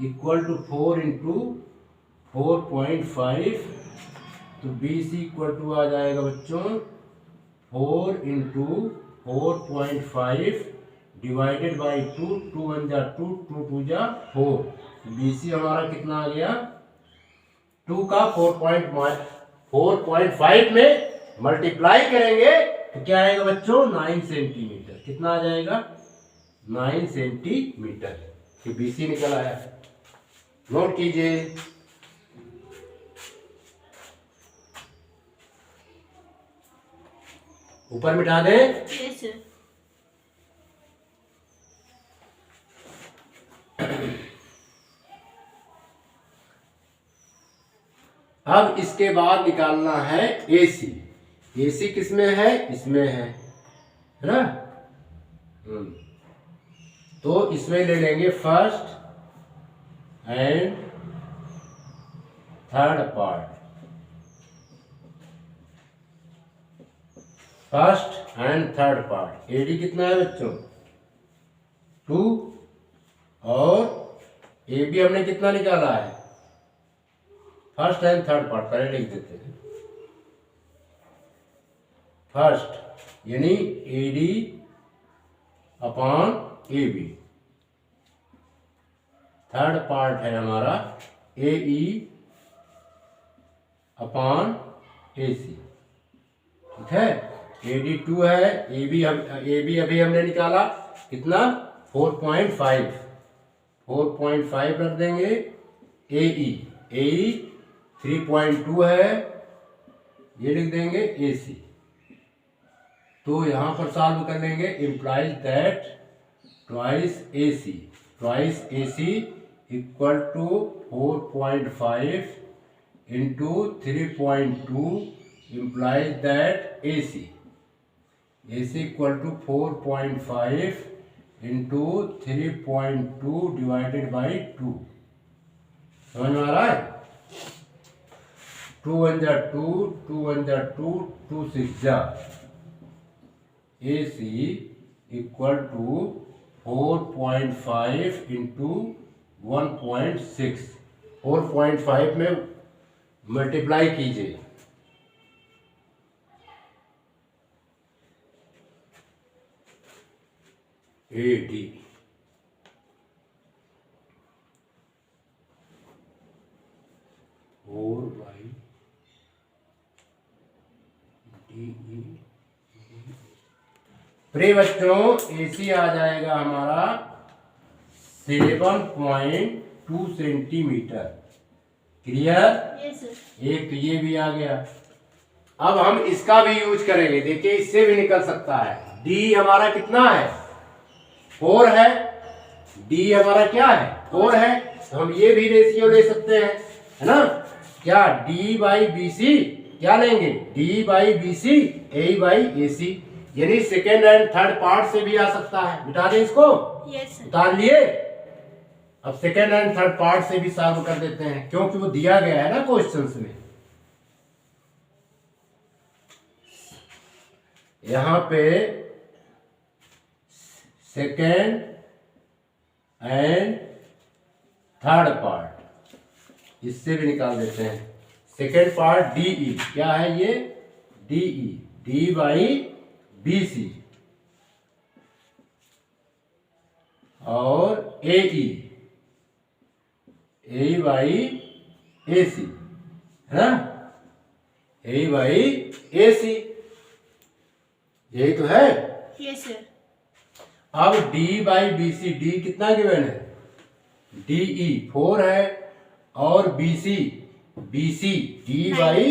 इक्वल टू 4 × 4.5, तो BC इक्वल टू आ जाएगा बच्चों 4 × 4.5 डिवाइडेड बाई 2, 2 1 जा 2, 2 2 जा 4, BC हमारा कितना आ गया? 2 का 4.5 में मल्टीप्लाई करेंगे तो क्या आएगा बच्चों? 9 सेंटीमीटर। कितना आ जाएगा? 9 सेंटीमीटर। कि BC निकल आया, नोट कीजिए। ऊपर मिटा दें। यस सर अब इसके बाद निकालना है AC। AC किसमें है? इसमें है ना। तो इसमें ले लेंगे first and third part, first and third part. AD कितना है बच्चों? 2, और AB हमने कितना निकाला है? फर्स्ट एंड थर्ड पार्ट पहले लिख देते हैं। फर्स्ट यानी AD upon AB, third part है हमारा AE अपॉन AC, ठीक है। AD 2 है, AB अभी हमने निकाला कितना? 4.5, 4.5 रख देंगे। AE 3.2 है, ये लिख देंगे AC। तो यहां पर सॉल्व कर लेंगे, implies that twice AC equal to 4.5 into 3.2 implies that AC equal to 4.5 into 3.2 divided by 2। समझ में आ रहा है? 2 1 जा 2, 2 1 जा 2, 2 6 जा। AC इक्वल टू 4.5 इंटू 1.6, 4.5 में मल्टीप्लाई कीजिए। AD 4/DE। प्रिय बच्चों, AC आ जाएगा हमारा 7.2 सेंटीमीटर। क्लियर? यस सर एक तो ये भी आ गया। अब हम इसका भी यूज करेंगे, देखिए इससे भी निकल सकता है। D हमारा कितना है? 4 है। D हमारा क्या है? 4 है। तो हम ये भी रेशियो ले सकते हैं, है ना। क्या? D/BC क्या लेंगे? D/BC A/AC, यानी सेकेंड एंड थर्ड पार्ट से भी आ सकता है। मिटा दें इसको। यस सर उतार लिए। अब सेकेंड एंड थर्ड पार्ट से भी सॉल्व कर देते हैं, क्योंकि वो दिया गया है ना क्वेश्चंस में। यहां पे सेकेंड एंड थर्ड पार्ट, इससे भी निकाल देते हैं। सेकेंड पार्ट DE क्या है? ये DE D/BC और AE A/AC, है ना। A/AC यही तो है। यस सर अब D/BC, D कितना गिवन है? DE 4 है, और BC D बाई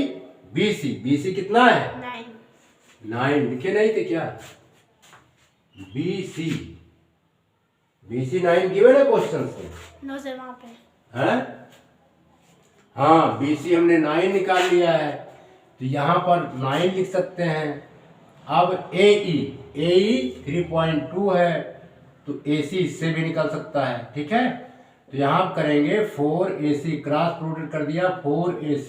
BC कितना है? 9 9 लिखे नहीं थे क्या? BC 9 गिवन है क्वेश्चन से, नो सर वहाँ पे है? हाँ, BC हमने 9 निकाल लिया है, तो यहाँ पर 9 लिख सकते हैं। अब AE 3.2 है, तो AC इससे भी निकल सकता है, ठीक है। तो यहाँ आप करेंगे 4AC, क्रॉस प्रोडक्ट कर दिया, 4AC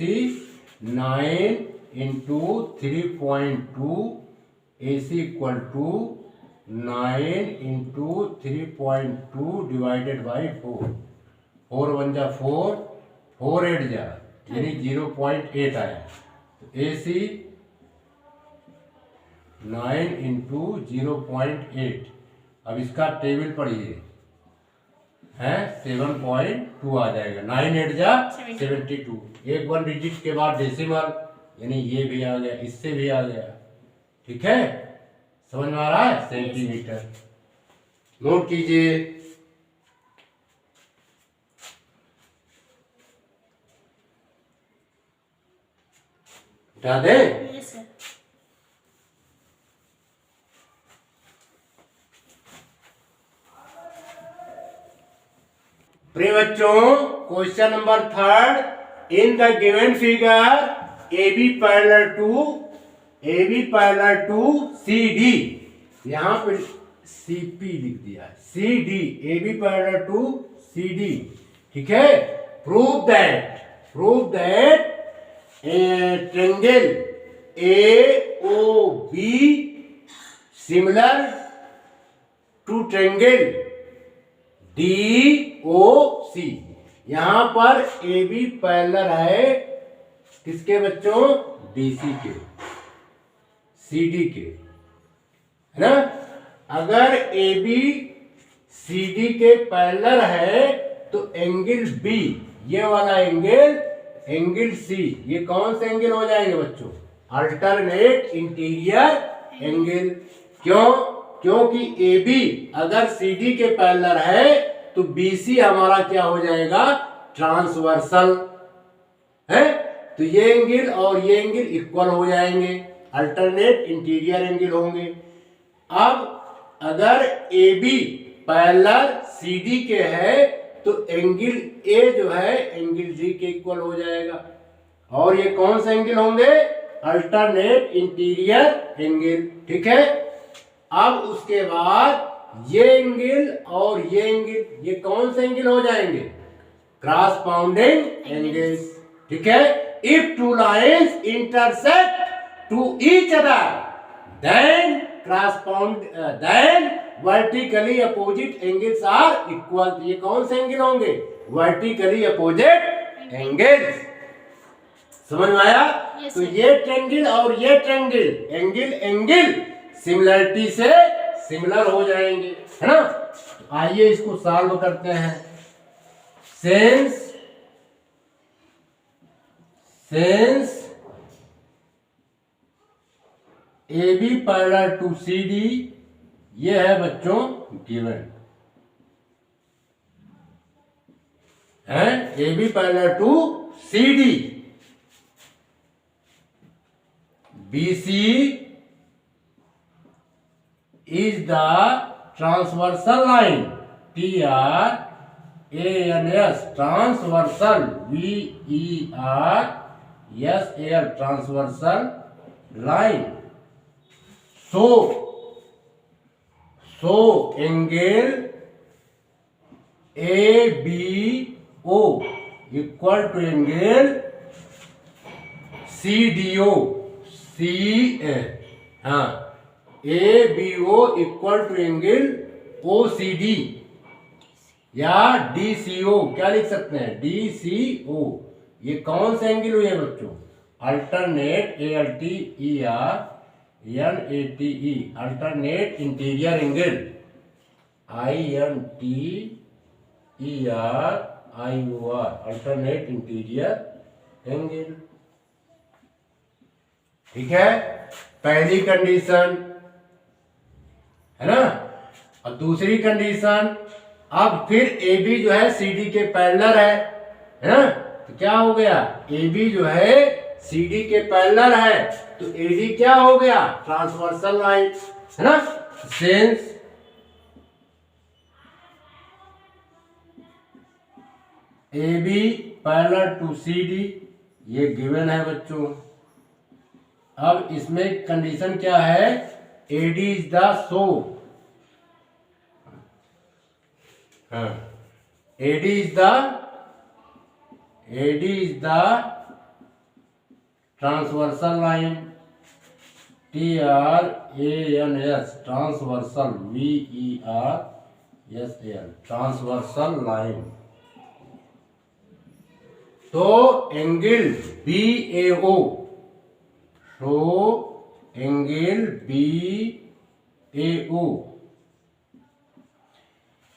9 into 3.2, AC equal to 9 into 3.2 divided by 4, 4 1 जा 4, 4 8 जा, यानी 0.8 आया। तो AC 9 इंटू 0.8, अब इसका टेबल पढ़िए, है 7.2 आ जाएगा। 9 8 जा 72, एक 1 डिजिट के बाद डेसिमल, यानी ये भी आ गया, इससे भी आ गया, ठीक है। समझ में आ रहा है? सेंटीमीटर नोट कीजिए। उठा दे। Yes sir. प्रिय बच्चों, question number 3, in the given figure AB parallel to CD, यहाँ पे CP लिख दिया है, CD, AB parallel to CD, ठीक है। Prove that triangle AOB similar to triangle DOC। यहाँ पर AB पैरेलल है किसके बच्चों? DC के, CD के, है ना। अगर AB CD के पैरेलल है तो एंगल B, ये वाला एंगल C, ये कौन से एंगल हो जाएंगे बच्चों? Alternate interior angle. क्यों? क्योंकि AB अगर CD के पैरेलल है तो BC हमारा क्या हो जाएगा? ट्रांसवर्सल है, तो ये एंगल और ये एंगल इक्वल हो जाएंगे, अल्टरनेट इंटीरियर एंगल होंगे। अब अगर AB पैरेलल CD के है तो एंगल A जो है एंगल D के इक्वल हो जाएगा, और ये कौन से एंगल होंगे? अल्टरनेट इंटीरियर एंगल, ठीक है। अब उसके बाद ये एंगल और ये एंगल, ये कौन से एंगल हो जाएंगे? क्रॉसपाउंडिंग एंगल्स, ठीक है। If two lines intersect to each other then then vertically opposite angles are equal. ये कौन से एंगल होंगे? Vertically opposite angles. समझ में आया? Yes, तो sir. ये ट्रायंगल और ये ट्रायंगल एंगल सिमिलरिटी से सिमिलर हो जाएंगे, है ना। आइए इसको सॉल्व करते हैं। Since AB parallel to CD, ये है बच्चों गिवन है, AB parallel to CD, BC is the transversal line, TRANS, transversal, VERSAL, transversal line. So angle ABO equal to angle CDO, ABO equal to angle OCD या DCO, क्या लिख सकते हैं? DCO। ये कौन से एंगल हुए बच्चों? Alternate ALTERNATE, alternate interior angle, INTERIOR, alternate interior angle, ठीक है। पहली कंडीशन है ना। और दूसरी कंडीशन अब फिर ए बी जो है सी डी के पैरेलल है ना, तो क्या हो गया, ए बी जो है सी डी के पैरेलल है, तो ए डी क्या हो गया, ट्रांसवर्सल लाइन है ना। Since A B parallel to C D, ये गिवन है बच्चों। अब इसमें कंडीशन क्या है, A D is the so, हाँ, AD is the transversal line, TRANS, transversal, VERSAL, transversal line। तो एंगल BAO, तो angle BAO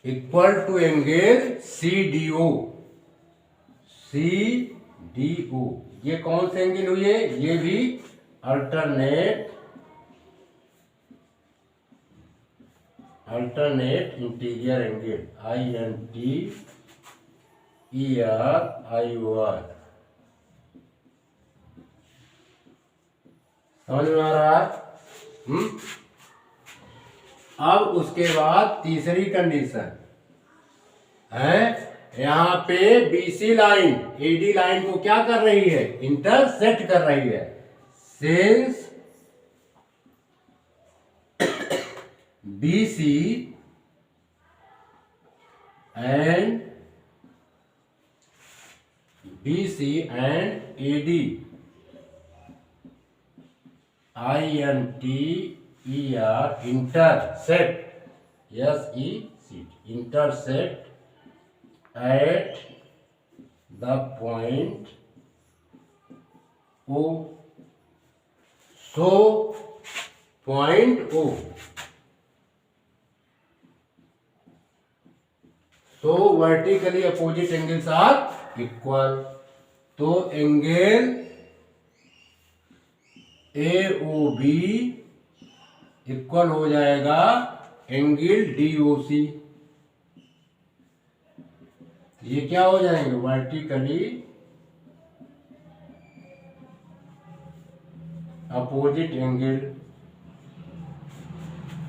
equal to angle CDO, CDO, ये कौन से एंगल हुए, ये भी अल्टरनेट इंटीरियर एंगल, INTERIOR। समझ में आ रहा है? अब उसके बाद तीसरी कंडीशन है, यहाँ पे BC लाइन AD लाइन को क्या कर रही है, इंटरसेक्ट कर रही है। Since BC and AD INTER intersect, intersect at the point O, so point O, so vertically opposite angles are equal, तो एंगल AOB इक्वल हो जाएगा एंगल DOC। ये क्या हो जाएंगे, वर्टिकली अपोजिट एंगल,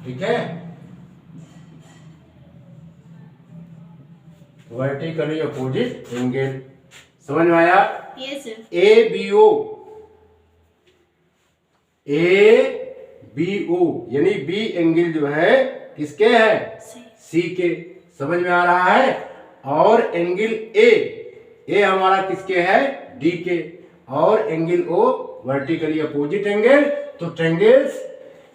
ठीक है, वर्टिकली अपोजिट एंगल। समझ में आया? Yes sir. ABO यानी बी एंगल जो है किसके है, सी के। समझ में आ रहा है? और एंगल ए हमारा किसके है, डी के, और angle O vertically opposite angle. तो ट्रेंगल्स,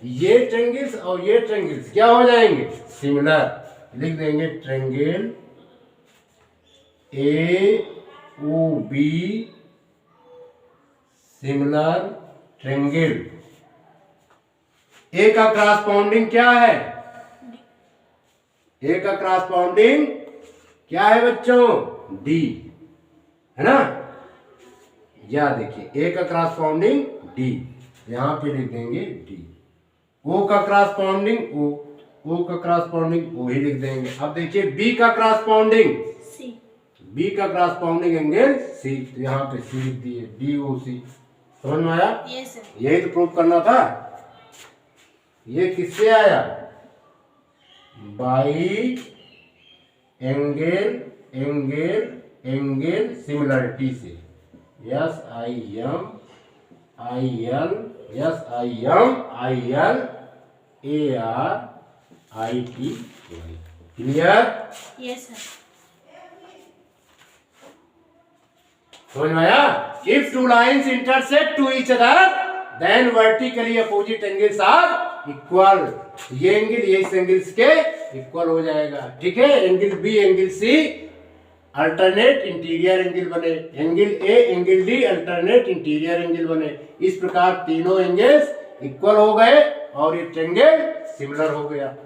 ये ट्रेंगल्स और ये ट्रेंगल्स क्या हो जाएंगे, सिमिलर। लिख देंगे triangle AOB similar triangle. A का क्रॉसपाउंडिंग क्या है, ए का क्रॉसपाउंडिंग क्या है बच्चों, डी, है ना। या देखिए ए का क्रॉसपाउंडिंग डी, यहां पे लिख देंगे डी। ओ का क्रॉसपाउंडिंग ओ का क्रॉसपाउंडिंग ओ ही लिख देंगे। अब देखिए बी का क्रॉसपाउंडिंग सी, बी का क्रॉसपाउंडिंग एंगल सी, तो यहाँ पे सी लिख दिए, DOC। समझ में आया? Yes sir. यही तो प्रूव करना था। ये किससे आया, बाई एंगल सिमिलरिटी से। SIMIL ARITY। Clear? Yes sir. समझ में आया? If two lines intersect to each other, then vertically opposite angles are equal। ये एंगल ये इस एंगल्स के इक्वल हो जाएगा, ठीक है। Angle B angle C alternate interior angle बने, angle A angle D alternate interior angle बने। इस प्रकार तीनों एंगल्स इक्वल हो गए और ये ट्रायंगल सिमिलर हो गया।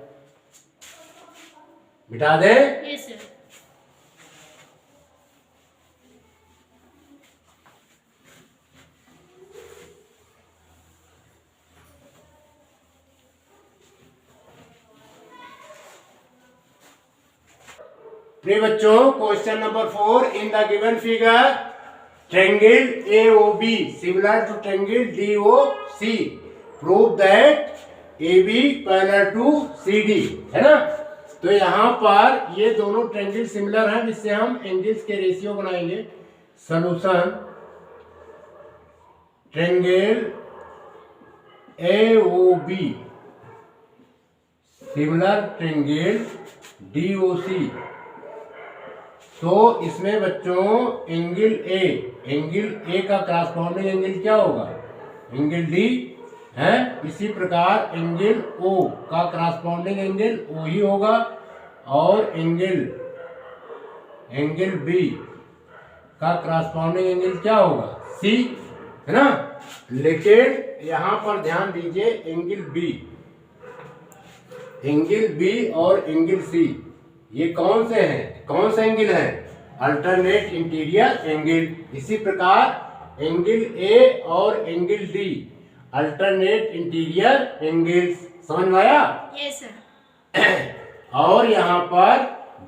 मिटा दे? Yes sir. प्रिय बच्चों, question number 4 in the given figure triangle AOB similar to triangle DOC prove that AB parallel to CD, है ना। तो यहाँ पर ये दोनों ट्रायंगल सिमिलर हैं, जिससे हम एंगल्स के रेशियो बनाएंगे। Solution triangle AOB similar triangle DOC। तो इसमें बच्चों एंगल A का क्रॉसपोंडिंग एंगल क्या होगा? एंगल D है। इसी प्रकार एंगल O का क्रॉसपोंडिंग एंगल O ही होगा, और एंगल B का क्रॉसपोंडिंग एंगल क्या होगा? C, है ना। लेकिन यहां पर ध्यान दीजिए, एंगल B और एंगल C ये कौन से हैं? कौन से एंगल हैं? Alternate interior angle. इसी प्रकार एंगल A और angle D alternate interior angles. समझ में आया? Yes sir. और यहाँ पर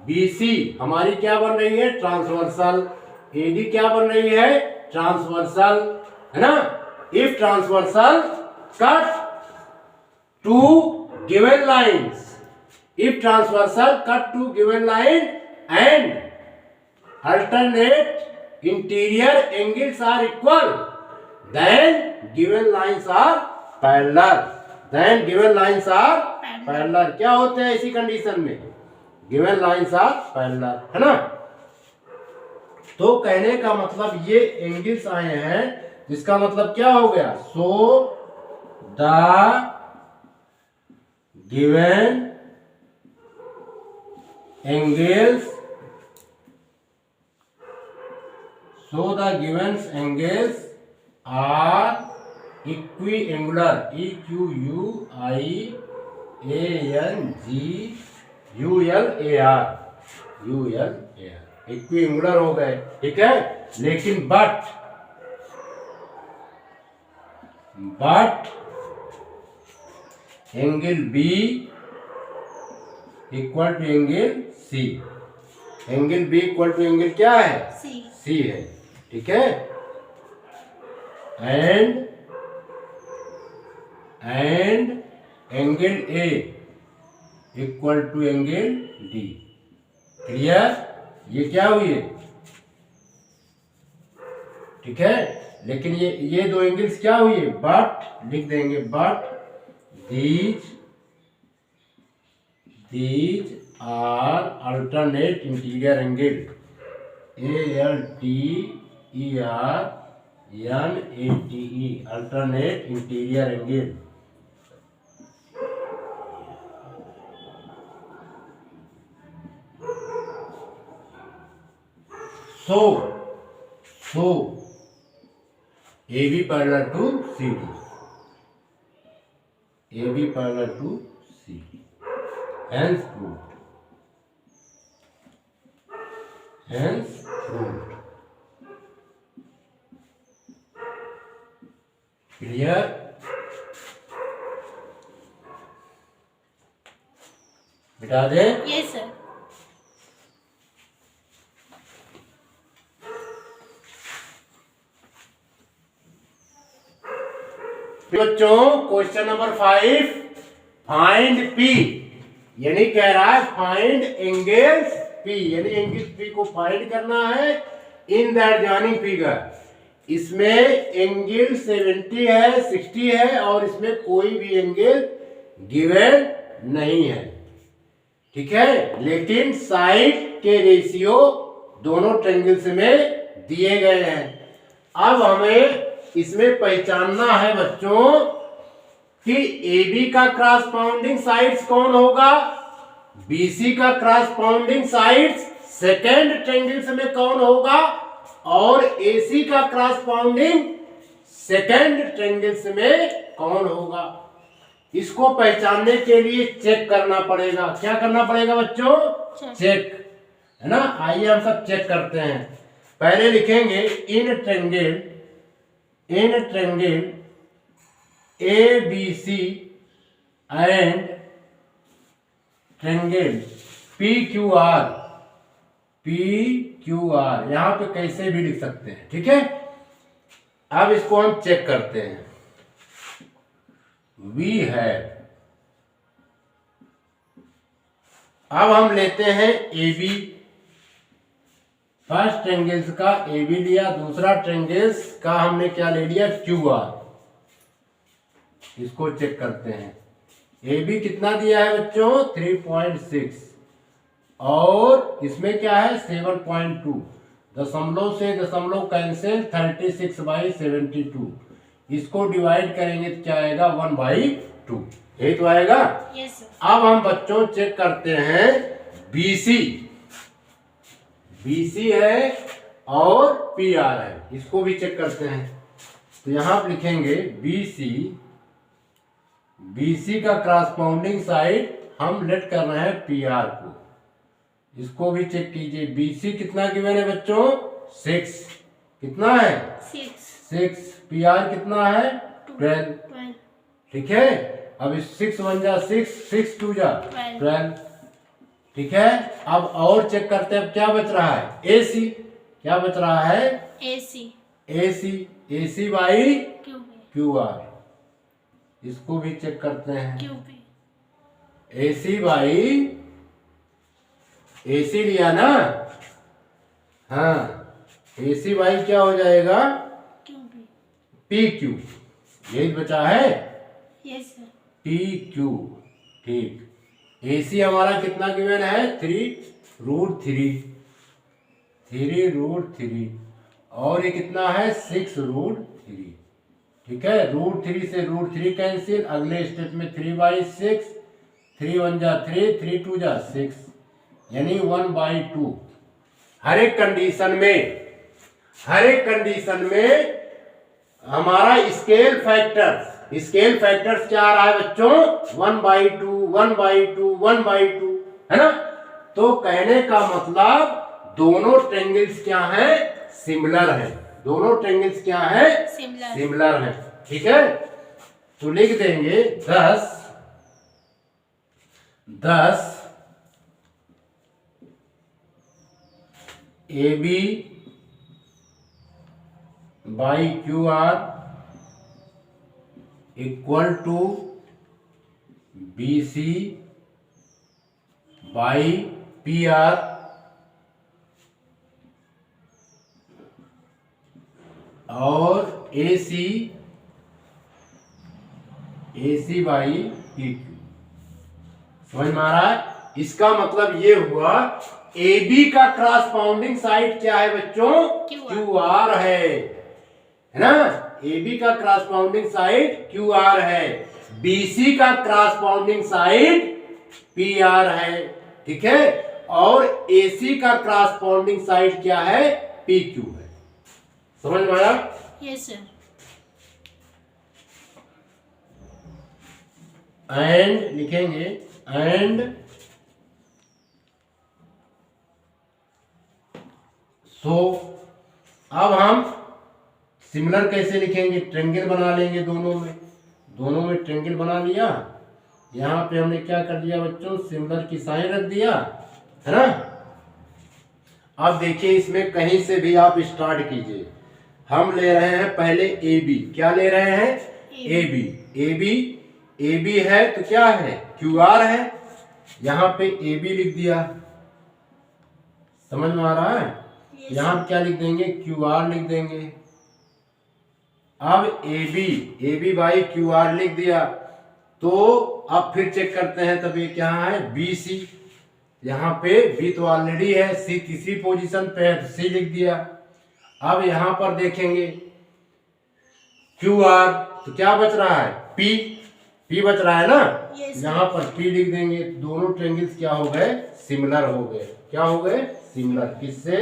BC हमारी क्या बन रही है? ट्रांसवर्सल। AD क्या बन रही है? ट्रांसवर्सल, है ना। If transversal cut two given lines, if transversal cut two given line and alternate interior angles are equal, then given lines are parallel, क्या होते हैं इसी कंडीशन में? given lines are parallel, है ना। तो कहने का मतलब ये एंगल्स आए हैं, जिसका मतलब क्या हो गया? So the given angles, so the given angles are equiangular, EQUIANGULAR, equiangular हो गए, ठीक है। लेकिन but angle B equal to angle C, angle B equal to angle क्या है? C है, ठीक है। And angle A equal to angle D। Clear? ये क्या हुई? ठीक है। लेकिन ये दो एंगल्स क्या हुई? बट लिख देंगे, but these are alternate interior angle, ALTERNATE, alternate interior angle। So AB parallel to CD, AB parallel to CD, hence proved, clear? बिठा दे। Yes sir. बच्चों, क्वेश्चन नंबर 5 फाइंड P, यानी कह रहा है फाइंड एंगल्स P, यानी angle P को find करना है इन द एडजॉइनिंग फिगर। इसमें एंगल 70 है, 60 है, और इसमें कोई भी एंगल गिवन नहीं है, ठीक है। लेकिन साइड के रेशियो दोनों ट्रायंगल्स में दिए गए हैं। अब हमें इसमें पहचानना है बच्चों कि AB का क्रॉसपाउंडिंग साइड्स कौन होगा, BC का क्रॉसपाउंडिंग साइड्स सेकेंड ट्रायंगल्स में कौन होगा, और AC का क्रॉसपाउंडिंग सेकेंड ट्रायंगल्स में कौन होगा। इसको पहचानने के लिए चेक करना पड़ेगा। क्या करना पड़ेगा बच्चों? चेक, है ना। आइए हम सब चेक करते हैं। पहले लिखेंगे in triangle ABC and triangle PQR PQR, यहाँ पे कैसे भी लिख सकते हैं, ठीक है। अब इसको हम चेक करते हैं। वी है, अब हम लेते हैं AB, फर्स्ट ट्रायंगल्स का AB लिया, दूसरा ट्रायंगल्स का हमने क्या ले लिया, QR। इसको चेक करते हैं। AB कितना दिया है बच्चों, 3.6, और इसमें क्या है 7.2, दशमलव से दशमलव कैंसिल, 36/72। इसको डिवाइड करेंगे तो क्या आएगा, 1/2, यही तो आएगा। Yes sir. अब हम बच्चों चेक करते हैं BC, BC है और PR है, इसको भी चेक करते हैं। तो यहां आप लिखेंगे BC, BC का क्रॉसपाउंडिंग साइड हम लेट कर रहे हैं PR को, इसको भी चेक कीजिए। BC कितना गिवन है बच्चों, 6, कितना है 6, PR कितना है 12, ठीक है। अब 6 1 जा 6, 6 2 जा 12, ठीक है। अब और चेक करते हैं, अब क्या बच रहा है, AC, क्या बच रहा है, AC बाई QR, इसको भी चेक करते हैं। AC बाई AC लिया ना, हाँ, AC बाई क्या हो जाएगा, PQ, यही बचा है, यस सर। PQ, ठीक। AC हमारा कितना गिवन है, 3√3, 3√3, और ये कितना है 6√3, ठीक है। √3 से √3 कैंसिल, अगले स्टेप में 3/6, 3 1 जा 3, 3 2 जा 6, यानी 1/2। हर एक कंडीशन में हमारा स्केल फैक्टर्स क्या आ रहा है बच्चों, 1/2, 1/2, 1/2, है ना। तो कहने का मतलब दोनों ट्रायंगल्स क्या हैं, सिमिलर हैं, दोनों ट्रायंगल्स क्या हैं, सिमिलर हैं, ठीक है। तो लिख देंगे 10 AB by QR equal to BC by PR और AC बाई PQ। समझ में आ रहा है। इसका मतलब ये हुआ AB का क्रॉसपाउंडिंग साइड क्या है बच्चों, QR है ना। AB का क्रॉसपाउंडिंग साइड QR है, BC का क्रॉसपाउंडिंग साइड PR है, ठीक है, और AC का क्रॉसपाउंडिंग साइड क्या है, PQ है। समझ में आया, यस सर। एंड लिखेंगे, एंड सो अब हम सिमिलर कैसे लिखेंगे, ट्रायंगल बना लेंगे, दोनों में ट्रायंगल बना लिया। यहाँ पे हमने क्या कर दिया बच्चों, सिमिलर की साइन रख दिया, है ना। अब देखिए इसमें कहीं से भी आप स्टार्ट कीजिए। हम ले रहे हैं पहले AB, क्या ले रहे हैं, AB है तो क्या है, QR है, यहाँ पे AB लिख दिया। समझ में आ रहा है। यहाँ क्या लिख देंगे, QR लिख देंगे। अब AB बाई QR लिख दिया, तो अब फिर चेक करते हैं, तब ये क्या है, BC, यहाँ पे B तो ऑलरेडी है, C तीसरी पोजीशन पे है तो C लिख दिया। अब यहाँ पर देखेंगे QR, तो क्या बच रहा है, P बच रहा है ना, यहाँ पर P लिख देंगे। दोनों ट्रायंगल्स क्या हो गए, सिमिलर हो गए। क्या हो गए, सिमिलर, किससे,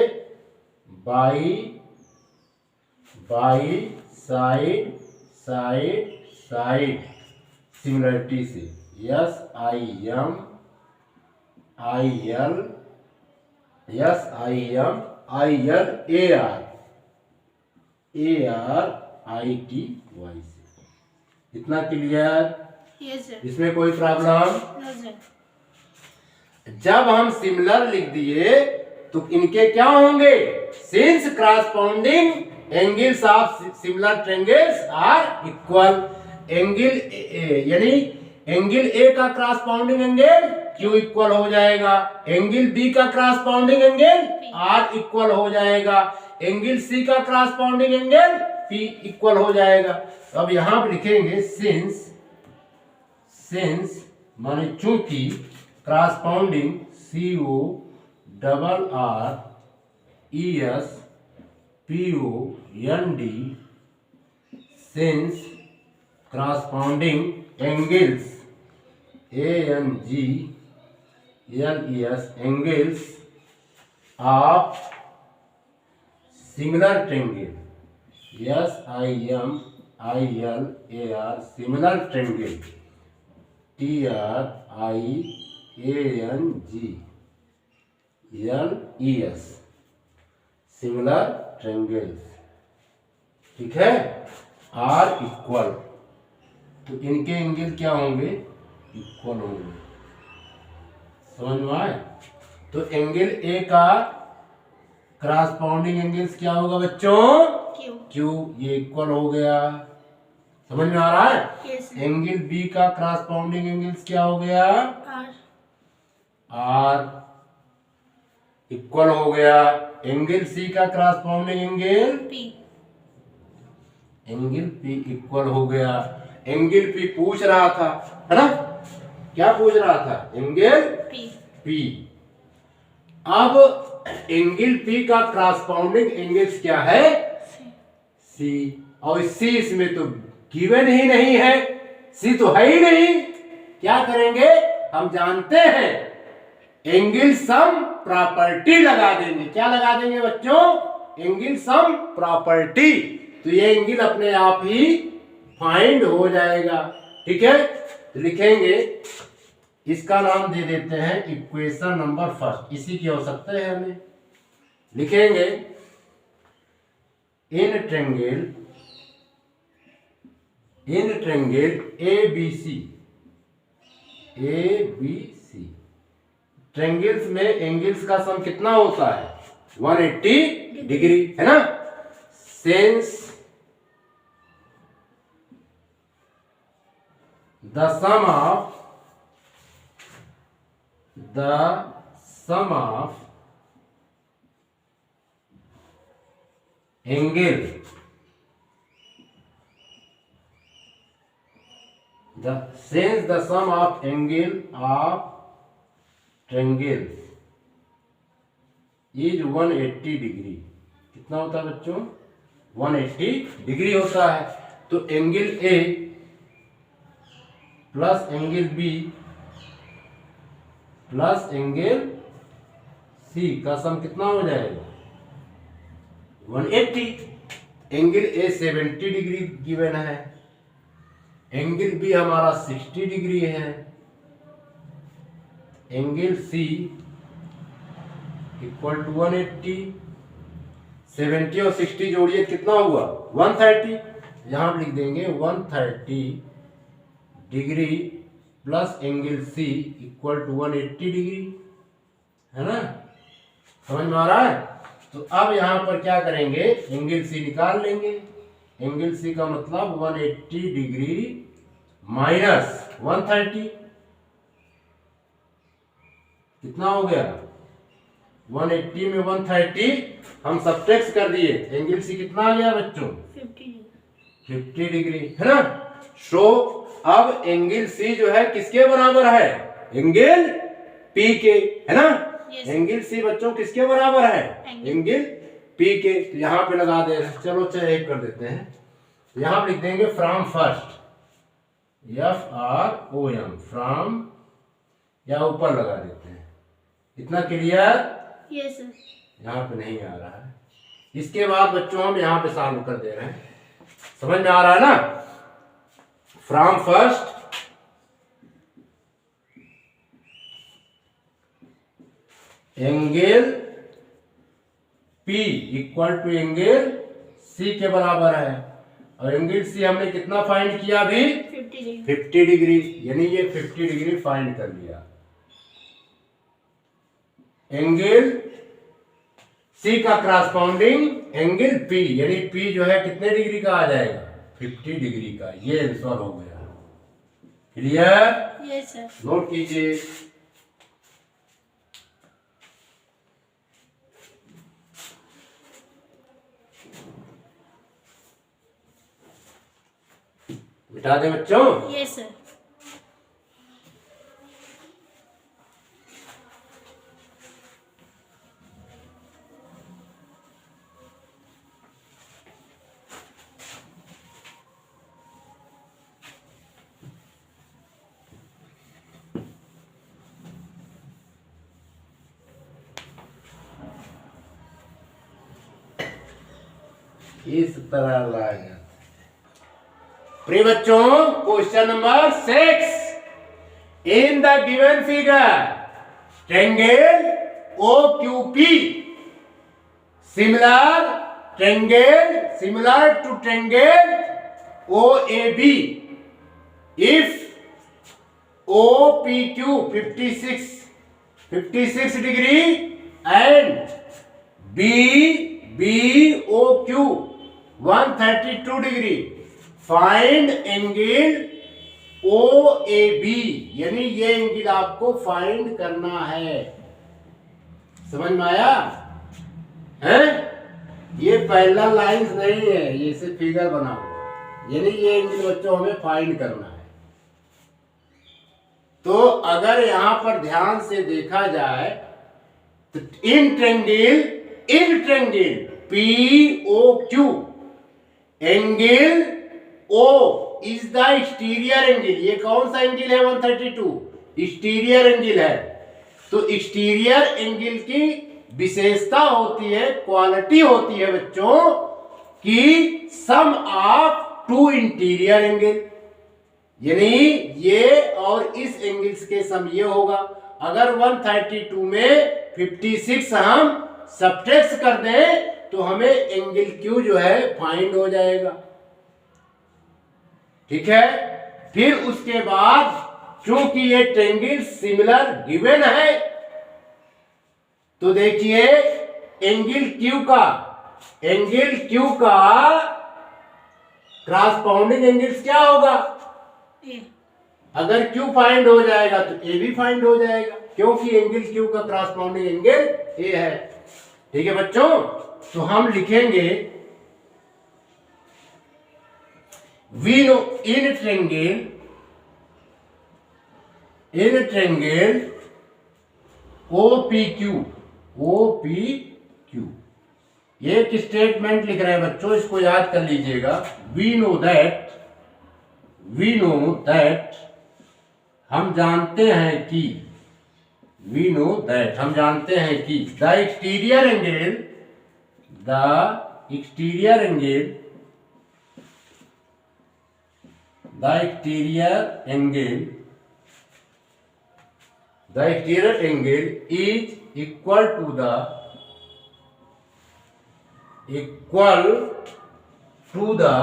बाई साइड सिमिलरिटी से, SIMILRITY से। इतना क्लियर, यस सर। इसमें कोई प्रॉब्लम। No sir. जब हम सिमिलर लिख दिए तो इनके क्या होंगे? Since corresponding angles of similar triangles are equal, angle यानी एंगल ए का करस्पॉन्डिंग एंगल क्यू इक्वल हो जाएगा, एंगल बी का करस्पॉन्डिंग एंगल आर इक्वल हो जाएगा, एंगल सी का करस्पॉन्डिंग एंगल पी इक्वल हो जाएगा। तो अब यहां पर लिखेंगे सिंस माने चूंकि corresponding C O double R E S P O N D, since corresponding angles A N G L E S angles of similar triangle S I M I L A R similar triangle T R I A N G L E S similar triangles, ठीक है, are equal, तो इनके angle क्या होंगे? Equal होंगे। समझ में आए? तो एंगल ए का करस्पॉन्डिंग एंगल्स क्या होगा बच्चों? क्यू, ये इक्वल हो गया। समझ में आ रहा है? yes, एंगल बी का करस्पॉन्डिंग एंगल्स क्या हो गया? आर इक्वल हो गया। एंगल सी का corresponding angle angle P equal हो गया। एंगल पी पूछ रहा था, है ना? क्या पूछ रहा था? Angle P. अब एंगल पी का करस्पॉन्डिंग एंगल्स क्या है? सी। और सी इसमें तो गिवन ही नहीं है, सी तो है ही नहीं। क्या करेंगे? हम जानते हैं एंगल सम प्रॉपर्टी लगा देंगे। क्या लगा देंगे बच्चों? Angle sum property. तो ये एंगल अपने आप ही फाइंड हो जाएगा, ठीक है। तो लिखेंगे, इसका नाम दे देते हैं इक्वेशन नंबर फर्स्ट, इसी की आवश्यकता है हमें। लिखेंगे in triangle A B C, triangles में एंगल्स का सम कितना होता है? 180 डिग्री, है ना? Since the sum of angle since the sum of angle of triangles is 180 degree, कितना होता है बच्चों? 180 डिग्री होता है। तो angle A plus angle B plus angle C का सम कितना हो जाएगा? 180। एंगल ए 70 डिग्री गिवन है, एंगल बी हमारा 60 डिग्री है, एंगल सी इक्वल टू 180। 70 और 60 जोड़िए कितना हुआ? 130। यहां लिख देंगे 130 degree plus angle C equal to 180 degree, है ना? समझ में आ रहा है? तो अब यहां पर क्या करेंगे? एंगल सी निकाल लेंगे। एंगल सी का मतलब 180 डिग्री माइनस 130, कितना हो गया? 180 में 130 हम सब्ट्रैक्ट कर दिए, एंगल सी कितना आ गया बच्चों? 50 डिग्री, है ना? सो अब एंगल सी जो है किसके बराबर है? एंगल पी के, है ना? एंगल सी बच्चों किसके बराबर है? एंगल पी के। तो यहां पे लगा दे रहे हैं, चलो चेक कर देते हैं। यहां पे लिख देंगे फ्रॉम फर्स्ट, FROM, फ्रॉम, या ऊपर लगा देते हैं। इतना क्लियर? Yes sir. यहाँ पे नहीं आ रहा है। इसके बाद बच्चों हम यहाँ पे सॉल्व कर दे रहे हैं। समझ में आ रहा है ना? From first angle P equal to angle C के बराबर है, और एंगल C हमने कितना फाइंड किया अभी? 50 डिग्री, यानी ये 50 डिग्री फाइंड कर लिया। एंगल सी का करस्पॉन्डिंग एंगल पी, यानी पी जो है कितने डिग्री का आ जाएगा, 50 डिग्री का। ये आंसर हो गया। क्लियर? Yes sir. नोट कीजिए। बिठा दे बच्चों। Yes sir. इस तरह लाएगा। प्रिय बच्चों, question number 6। In the given figure triangle OQP similar to triangle OAB if OPQ 56 degree and BOQ 132 degree, find angle OAB, यानी ये एंगल आपको फाइंड करना है। समझ में आया? है? ये पहला लाइन नहीं है, ये सिर्फ फिगर बना हुआ, यानी ये एंगल बच्चों हमें फाइंड करना है। तो अगर यहां पर ध्यान से देखा जाए तो in triangle POQ angle O is the exterior angle. ये कौन सा एंगल है? 132 एक्सटीरियर एंगल है। तो एक्सटीरियर एंगल की विशेषता होती है, क्वालिटी होती है बच्चों कि सम ऑफ टू इंटीरियर एंगल, यानी ये और इस एंगल्स के सम ये होगा। अगर 132 में 56 हम सब्ट्रैक्ट कर दें तो हमें एंगल Q जो है फाइंड हो जाएगा। ठीक है? फिर उसके बाद चूंकि ये ट्रायंगल सिमिलर गिवन है, तो देखिए एंगल Q का क्रॉसपाउंडिंग एंगल्स क्या होगा? ए। अगर Q फाइंड हो जाएगा तो A भी फाइंड हो जाएगा, क्योंकि एंगल Q का क्रॉसपाउंडिंग एंगल A है। ठीक है बच्चों? तो हम लिखेंगे we know in triangle OPQ ये एक स्टेटमेंट लिख रहे हैं बच्चों, इसको याद कर लीजिएगा। we know that हम जानते हैं कि the exterior angle is equal to the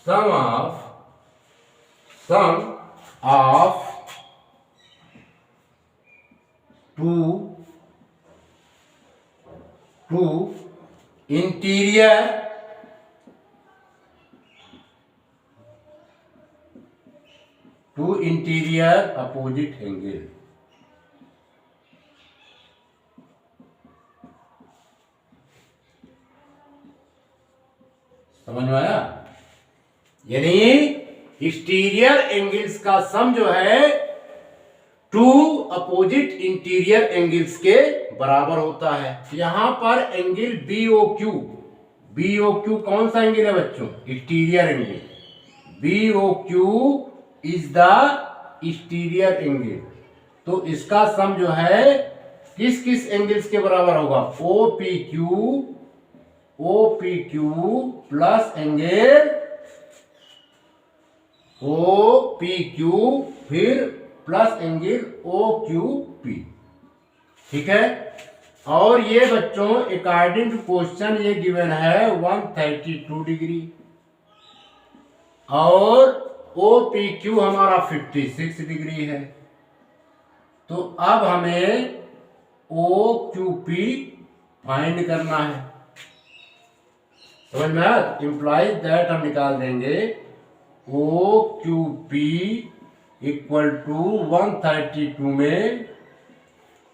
sum of two interior opposite angle। समझ में आया? यानी एक्सटीरियर एंगल्स का सम जो है टू अपोजिट इंटीरियर एंगल्स के बराबर होता है। यहां पर एंगल BOQ कौन सा एंगल है बच्चों? Exterior angle. BOQ is the exterior angle. तो इसका सम जो है किस किस एंगल्स के बराबर होगा? OPQ प्लस एंगल OPQ फिर प्लस एंगल OQP। ठीक है? और ये बच्चों अकॉर्डिंग टू क्वेश्चन ये गिवन है 132 डिग्री और OPQ हमारा 56 डिग्री है। तो अब हमें ओ क्यू पी फाइंड करना है। समझ में आया? इम्प्लाइज दैट हम निकाल देंगे O Q P equal to 132 में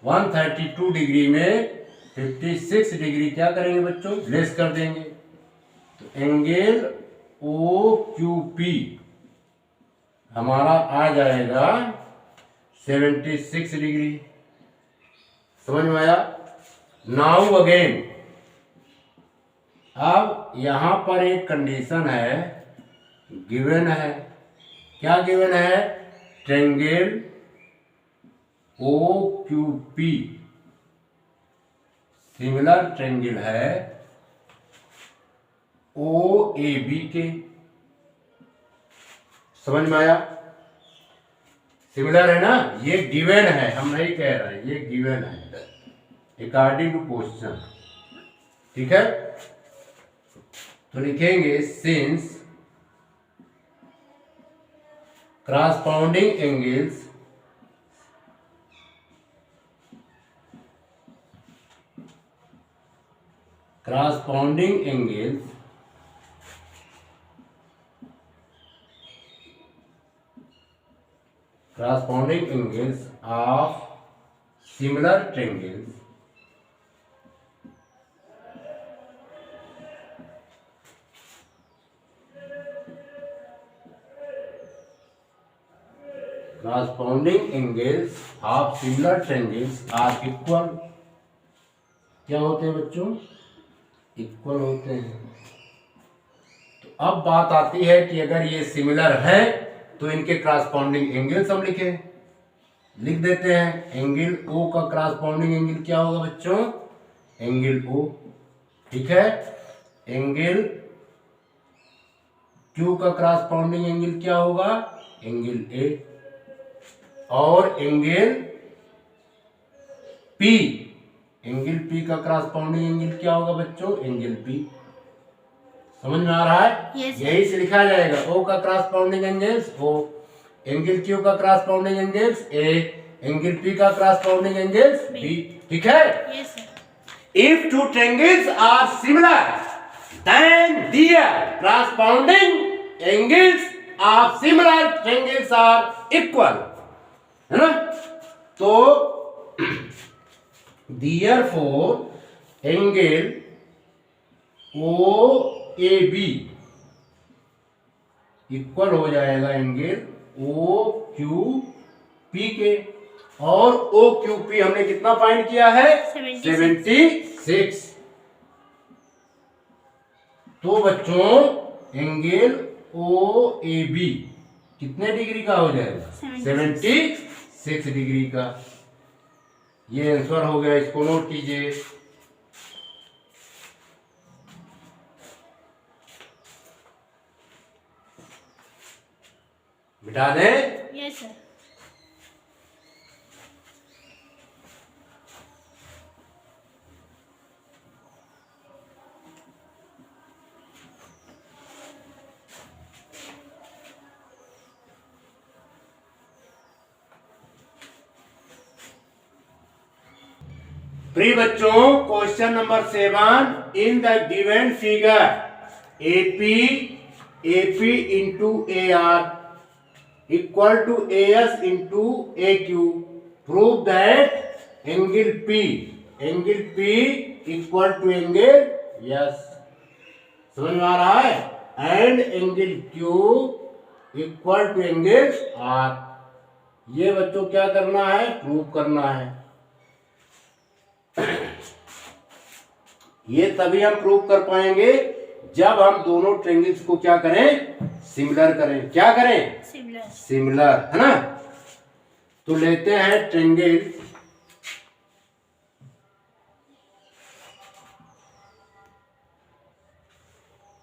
132 डिग्री में 56 डिग्री क्या करेंगे बच्चों? लेस कर देंगे। तो एंगल ओ क्यू पी हमारा आ जाएगा 76 डिग्री। समझ में आया? नाउ अगेन, अब यहां पर एक कंडीशन है, गिवन है। क्या गिवन है? Triangle O Q P similar triangle है ओ ए बी के। समझ में आया? सिमिलर है ना, ये गिवन है, हम नहीं कह रहे, ये गिवन है अकॉर्डिंग टू क्वेश्चन। ठीक है, तो लिखेंगे since corresponding angles of similar triangles are equal। क्या होते हैं बच्चों? इक्वल होते हैं। तो अब बात आती है कि अगर ये सिमिलर है तो इनके क्रॉसपोंडिंग एंगल्स हम लिख देते हैं। एंगल ओ का क्रॉसपोंडिंग एंगल क्या होगा बच्चों? Angle O. ठीक है, एंगल क्यू का क्रॉसपोंडिंग एंगल क्या होगा? Angle A. और एंगल पी, एंगल पी का क्रॉसपोंडिंग एंगल क्या होगा बच्चों? Angle P. समझ में आ रहा है? yes, यही से लिखा जाएगा ओ का क्रॉसपोंडिंग एंगल्स ओ, एंगल क्यू का क्रॉसपोंडिंग एंगल्स ए, एंगल पी का क्रॉसपोंडिंग एंगल्स बी। ठीक है? yes, sir. If two triangles are similar, then their corresponding angles of similar triangles are equal। है ना? तो therefore angle OAB इक्वल हो जाएगा angle OQP के। और OQP हमने कितना फाइंड किया है? 76। तो बच्चों एंगल OAB कितने डिग्री का हो जाएगा? 76 डिग्री का। ये आंसर हो गया, इसको नोट कीजिए। बिठा दें? yes, sir. प्रिय बच्चों, question number 7, in the given figure AP into AR equal to AS into AQ, prove that angle P equal to angle S। समझ में आ रहा है? And angle Q equal to angle R। ये बच्चों क्या करना है? प्रूव करना है। ये तभी हम प्रूव कर पाएंगे जब हम दोनों ट्रायंगल्स को क्या करें? सिमिलर करें। क्या करें? सिमिलर, है ना? तो लेते हैं ट्रायंगल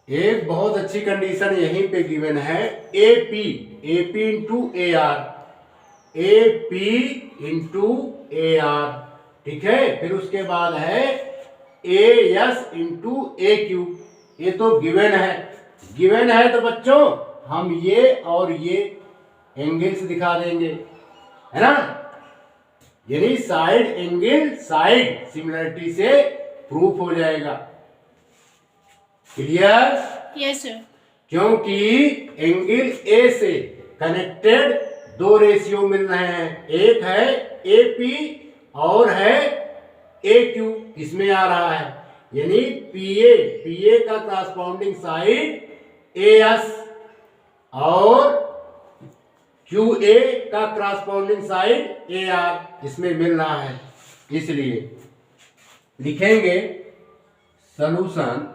एक बहुत अच्छी कंडीशन यहीं पे गिवन है, AP into AR, AP into AR। ठीक है, फिर उसके बाद है AS इंटू AQ। ये तो गिवन है तो बच्चों हम ये और ये एंगल्स दिखा देंगे, है ना? यानी साइड एंगल साइड सिमिलरिटी से प्रूफ हो जाएगा। क्लियर? Yes sir. क्योंकि एंगल ए से कनेक्टेड दो रेशियो मिल रहे हैं, एक है AP और है AQ, इसमें आ रहा है, यानी PA का करस्पॉन्डिंग साइड AS और QA का करस्पॉन्डिंग साइड AR इसमें मिल रहा है। इसलिए लिखेंगे solution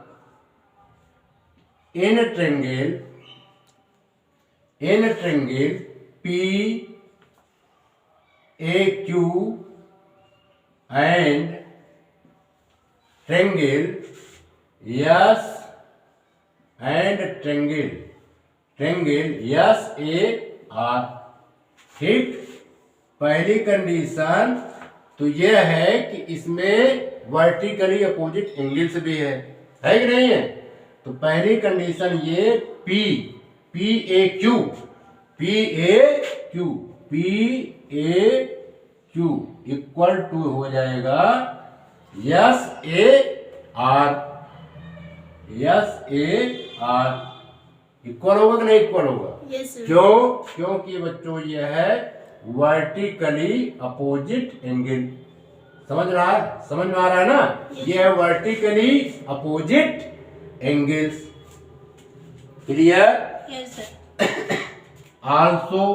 in triangle PAQ and triangle S and triangle SAR। ठीक, पहली कंडीशन तो यह है कि इसमें वर्टिकली अपोजिट एंगल्स भी है कि नहीं है? तो पहली कंडीशन ये PAQ इक्वल टू हो जाएगा SAR। इक्वल होगा कि नहीं इक्वल होगा? Yes sir. क्यों? क्योंकि बच्चों ये है वर्टिकली अपोजिट एंगल। समझ रहा है? समझ में आ रहा है ना? ये है vertically opposite angles. Clear? Yes sir. Also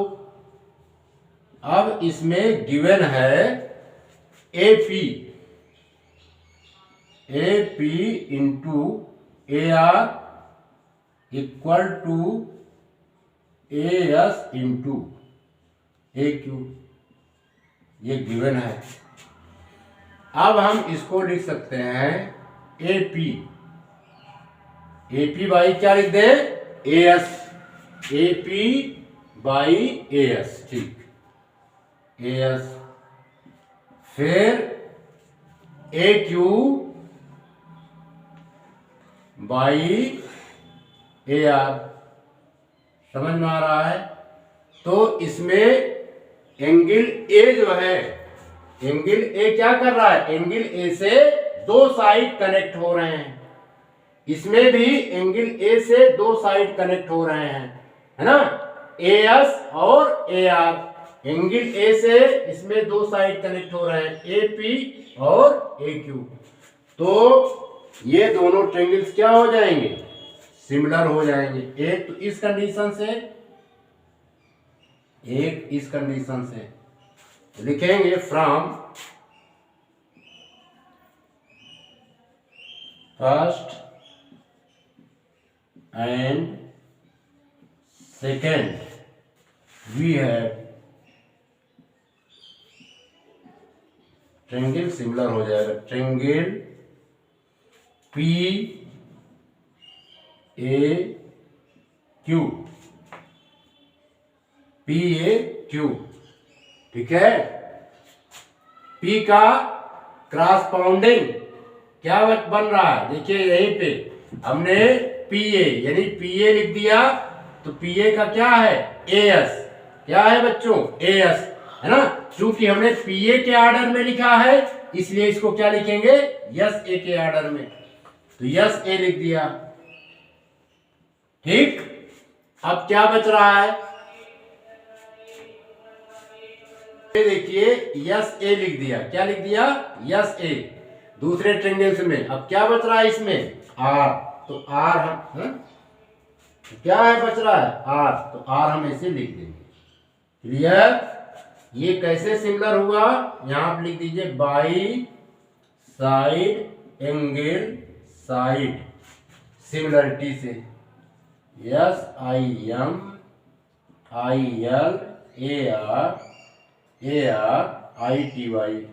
अब इसमें गिवन है AP into AR equal to AS into AQ, ये गिवन है। अब हम इसको लिख सकते हैं AP बाई क्या लिख दे? AS, AP by AS। ठीक, AS फिर AQ बाई AR। समझ में आ रहा है? तो इसमें एंगल A जो है, एंगल A क्या कर रहा है? एंगल A से दो साइड कनेक्ट हो रहे हैं, इसमें भी एंगल A से दो साइड कनेक्ट हो रहे हैं, है ना? AS और AR, एंगल A से इसमें दो साइड कनेक्ट हो रहे हैं, AP और AQ। तो ये दोनों ट्रायंगल्स क्या हो जाएंगे? सिमिलर हो जाएंगे। एक तो इस कंडीशन से, एक इस कंडीशन से। लिखेंगे from first and second we have triangle similar हो जाएगा। ट्रायंगल PAQ, ठीक है? P का क्रॉसपाउंडिंग क्या बन रहा है? देखिए यहीं पे हमने PA यानी PA लिख दिया, तो PA का क्या है? AS। क्या है बच्चों? AS, है ना? चूंकि हमने PA के ऑर्डर में लिखा है, इसलिए इसको क्या लिखेंगे? SA के ऑर्डर में, तो SA लिख दिया। ठीक, अब क्या बच रहा है? ये देखिए SA लिख दिया। क्या लिख दिया? SA दूसरे ट्रायंगल्स में। अब क्या बच रहा है इसमें? R, तो R हम क्या है बच रहा है? R, तो R हम ऐसे लिख देंगे। क्लियर? ये कैसे सिमिलर हुआ? यहां पर लिख दीजिए by side angle side similarity से। SIMILARITY।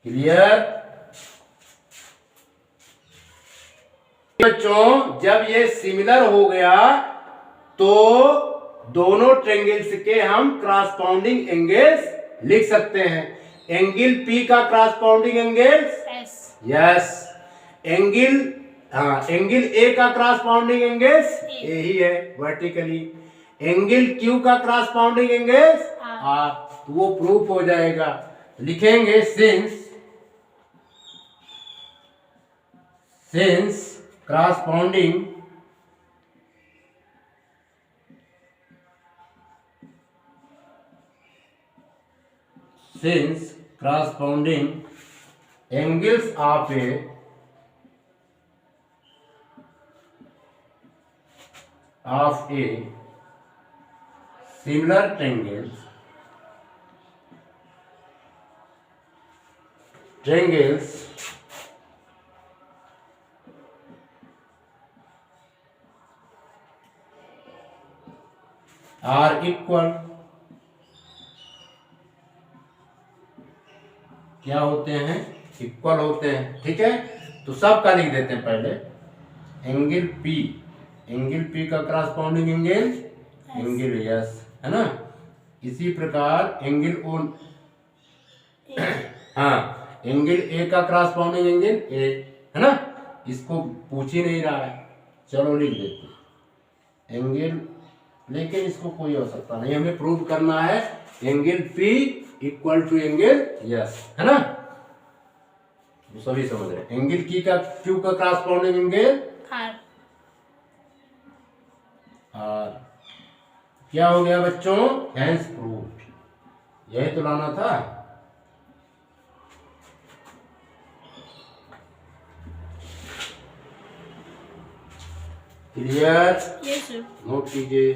क्लियर बच्चों? जब ये सिमिलर हो गया तो दोनों ट्रायंगल्स के हम करस्पॉन्डिंग एंगल्स लिख सकते हैं। एंगल P का corresponding angles yes, angle A का करस्पॉन्डिंग एंगल्स A ही है वर्टिकली। एंगल Q का करस्पॉन्डिंग एंगल्स आर। तो वो प्रूफ हो जाएगा। लिखेंगे since corresponding angles of a similar triangles are equal। क्या होते हैं? इक्वल होते हैं। ठीक है, तो सबका लिख देते हैं पहले। एंगल पी का करस्पॉन्डिंग एंगल यस है ना। इसी प्रकार एंगल ओ हाँ, एंगल ए का करस्पॉन्डिंग एंगल ए है ना। इसको पूछ ही नहीं रहा है, चलो लिख देते एंगल, लेकिन इसको कोई आवश्यकता नहीं, हमें प्रूव करना है angle P equal to angle S है ना। तो सभी समझ रहे हैं। एंगल क्यू का करस्पॉन्डिंग एंगल आर। क्या हो गया बच्चों? Hence proved. यही तो लाना था। क्लियर? Yes sir. नोट कीजिए।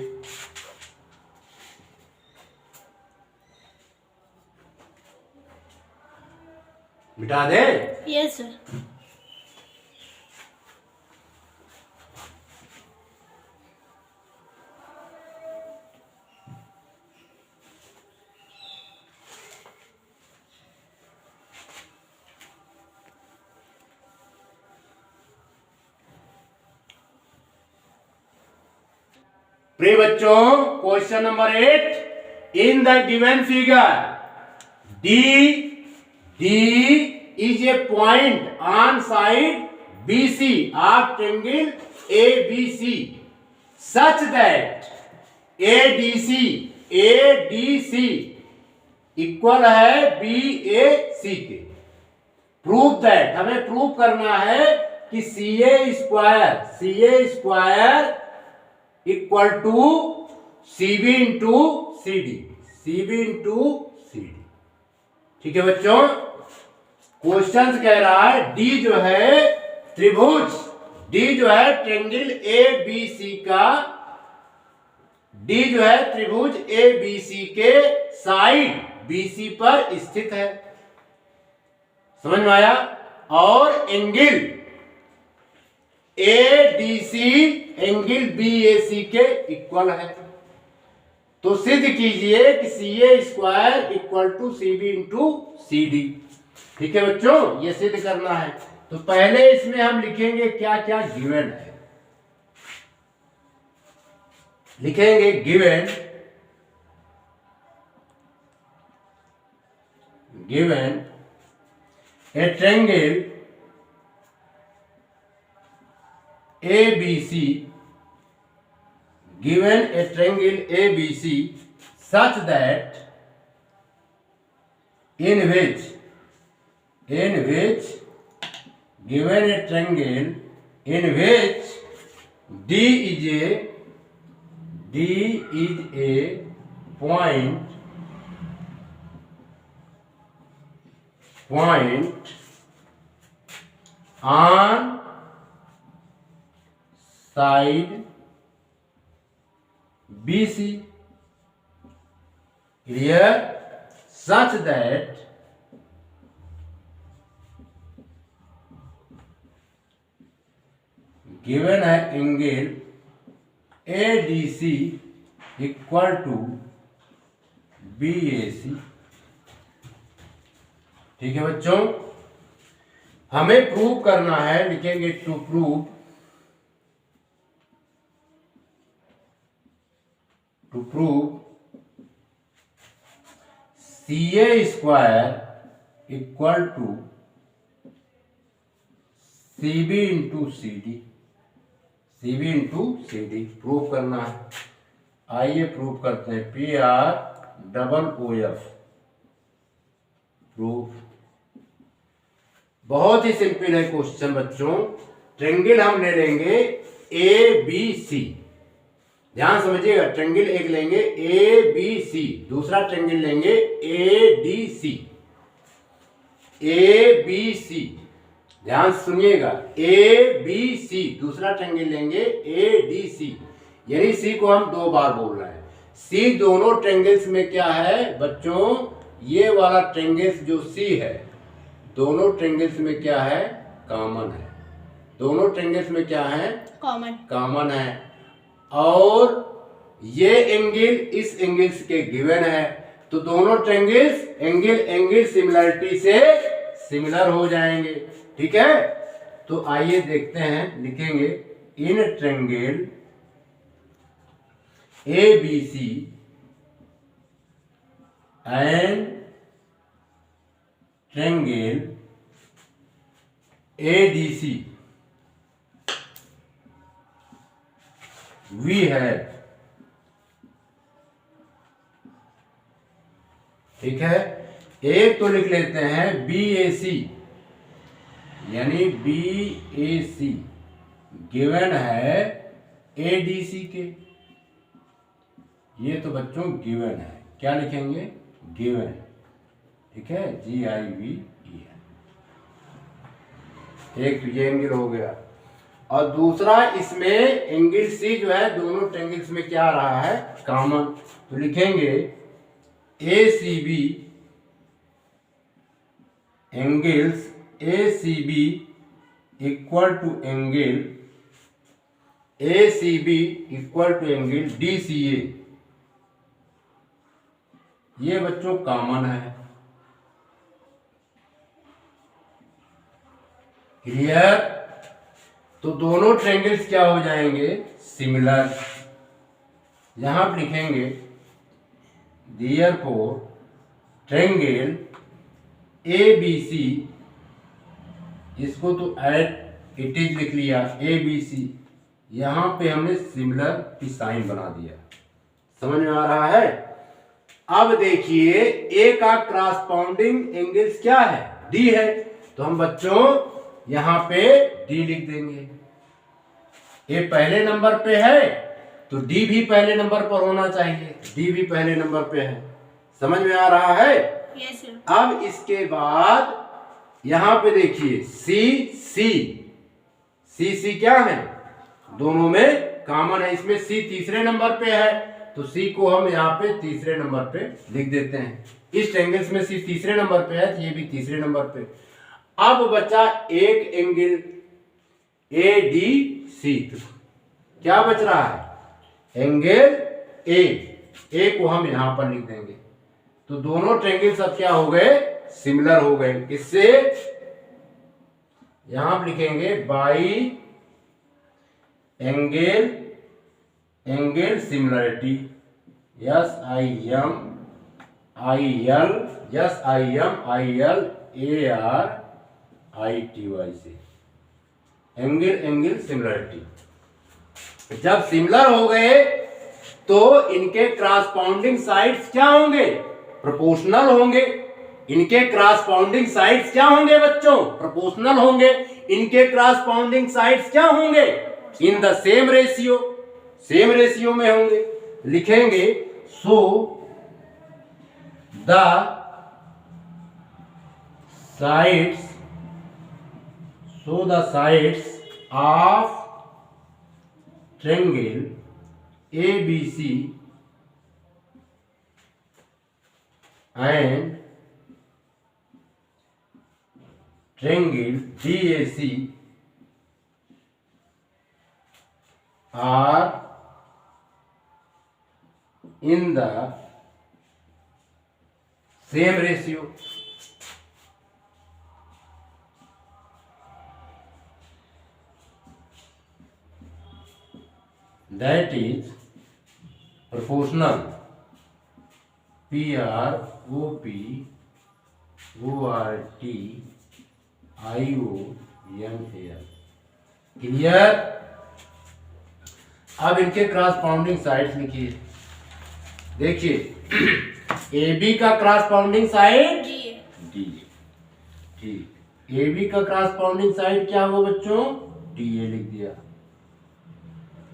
मिटा दे? Yes sir. प्रिय बच्चों, question number 8, in the given figure D is a point on side BC of triangle ABC such that ADC equal है BAC के। प्रूव दैट, हमें प्रूव करना है कि CA square equal to CB into CD। ठीक है बच्चों, question कह रहा है D जो है त्रिभुज, D जो है ट्रायंगल ABC का, D जो है त्रिभुज ABC के साइड BC पर स्थित है। समझ में आया? और एंगल ADC एंगल BAC के इक्वल है। तो सिद्ध कीजिए कि CA square equal to CB into CD। ठीक है बच्चों, ये सिद्ध करना है। तो पहले इसमें हम लिखेंगे क्या क्या गिवन है। लिखेंगे given A triangle ABC, given a triangle ABC such that in which given a triangle in which D is a point on side BC, clear, such that given है angle ADC equal to BAC। ठीक है बच्चों, हमें prove करना है। लिखेंगे to prove CA square equal to CB into CD prove करना है। आइए प्रूव करते हैं। PR double O F proof. बहुत ही सिंपल है क्वेश्चन बच्चों। ट्रेंगल हम ले लेंगे ए बी सी, ध्यान समझिएगा। ट्रेंगल एक लेंगे ए बी सी, दूसरा ट्रेंगल लेंगे ए डी सी। ए बी सी, ध्यान से सुनिएगा, ए बी सी, दूसरा ट्रेंगल लेंगे ए डी सी। यानी सी को हम दो बार बोल रहे हैं। सी दोनों ट्रेंगल्स में क्या है बच्चों, ये वाला ट्रेंगल्स जो सी है दोनों ट्रेंगल्स में क्या है, कॉमन है। दोनों ट्रेंगल्स में क्या है, कॉमन है। और ये एंगल इस एंगल्स के गिवन है, तो दोनों ट्रेंगल्स एंगल सिमिलरिटी से सिमिलर हो जाएंगे। ठीक है, तो आइए देखते हैं, लिखेंगे in triangle A B C and triangle A D C we है। ठीक है, एक तो लिख लेते हैं बी ए सी, यानी बी ए सी गिवन है ए डी सी के। ये तो बच्चों गिवन है, क्या लिखेंगे, गिवन। ठीक है, जी आई वी ई है। एक तो ये एंगल हो गया, और दूसरा इसमें एंगल सी जो है दोनों ट्रेंगल्स में क्या आ रहा है, कॉमन। तो लिखेंगे A C B angles A C B equal to angle A C B equal to angle D C A. ये बच्चों कॉमन है। क्लियर? तो दोनों ट्रेंगल्स क्या हो जाएंगे, सिमिलर। यहां पर लिखेंगे therefore triangle A B C, इसको तो एट इट इज लिख लिया ए बी सी, यहां पे हमने सिमिलर की साइन बना दिया। समझ में आ रहा है? अब देखिए ए का क्रॉसपाउंडिंग एंगल्स क्या है, डी है। तो हम बच्चों यहां पे डी लिख देंगे। ए पहले नंबर पे है तो डी भी पहले नंबर पर होना चाहिए, डी भी पहले नंबर पे है। समझ में आ रहा है? yes, sir. अब इसके बाद यहां पे देखिए सी सी सी सी क्या है, दोनों में कॉमन है। इसमें सी तीसरे नंबर पे है तो सी को हम यहाँ पे तीसरे नंबर पे लिख देते हैं। इस ट्रेंगल्स में सी तीसरे नंबर पे है तो ये भी तीसरे नंबर पे। अब बचा एक एंगल ए डी सी, क्या बच रहा है, एंगल ए को हम यहां पर लिख देंगे। तो दोनों ट्रेंगल्स अब क्या हो गए, सिमिलर हो गए। किससे, यहां पर लिखेंगे by angle similarity, S I M I L A R I T Y से, एंगल सिमिलरिटी। जब सिमिलर हो गए तो इनके क्रॉसपाउंडिंग साइड्स क्या होंगे, प्रोपोर्शनल होंगे। इनके क्रॉसपाउंडिंग साइड्स क्या होंगे बच्चों, प्रोपोर्शनल होंगे। इनके क्रॉसपाउंडिंग साइड्स क्या होंगे, इन द सेम रेशियो में होंगे। लिखेंगे so the sides of triangle ABC and triangle DAC are in the same ratio. That is proportional. PROP ORT IONAL। Clear? अब इनके क्रॉसपाउंडिंग साइड्स लिखिए। देखिए ए बी का corresponding side D A. D A. ठीक, A B का corresponding side क्या हुआ बच्चों? डी ए लिख दिया।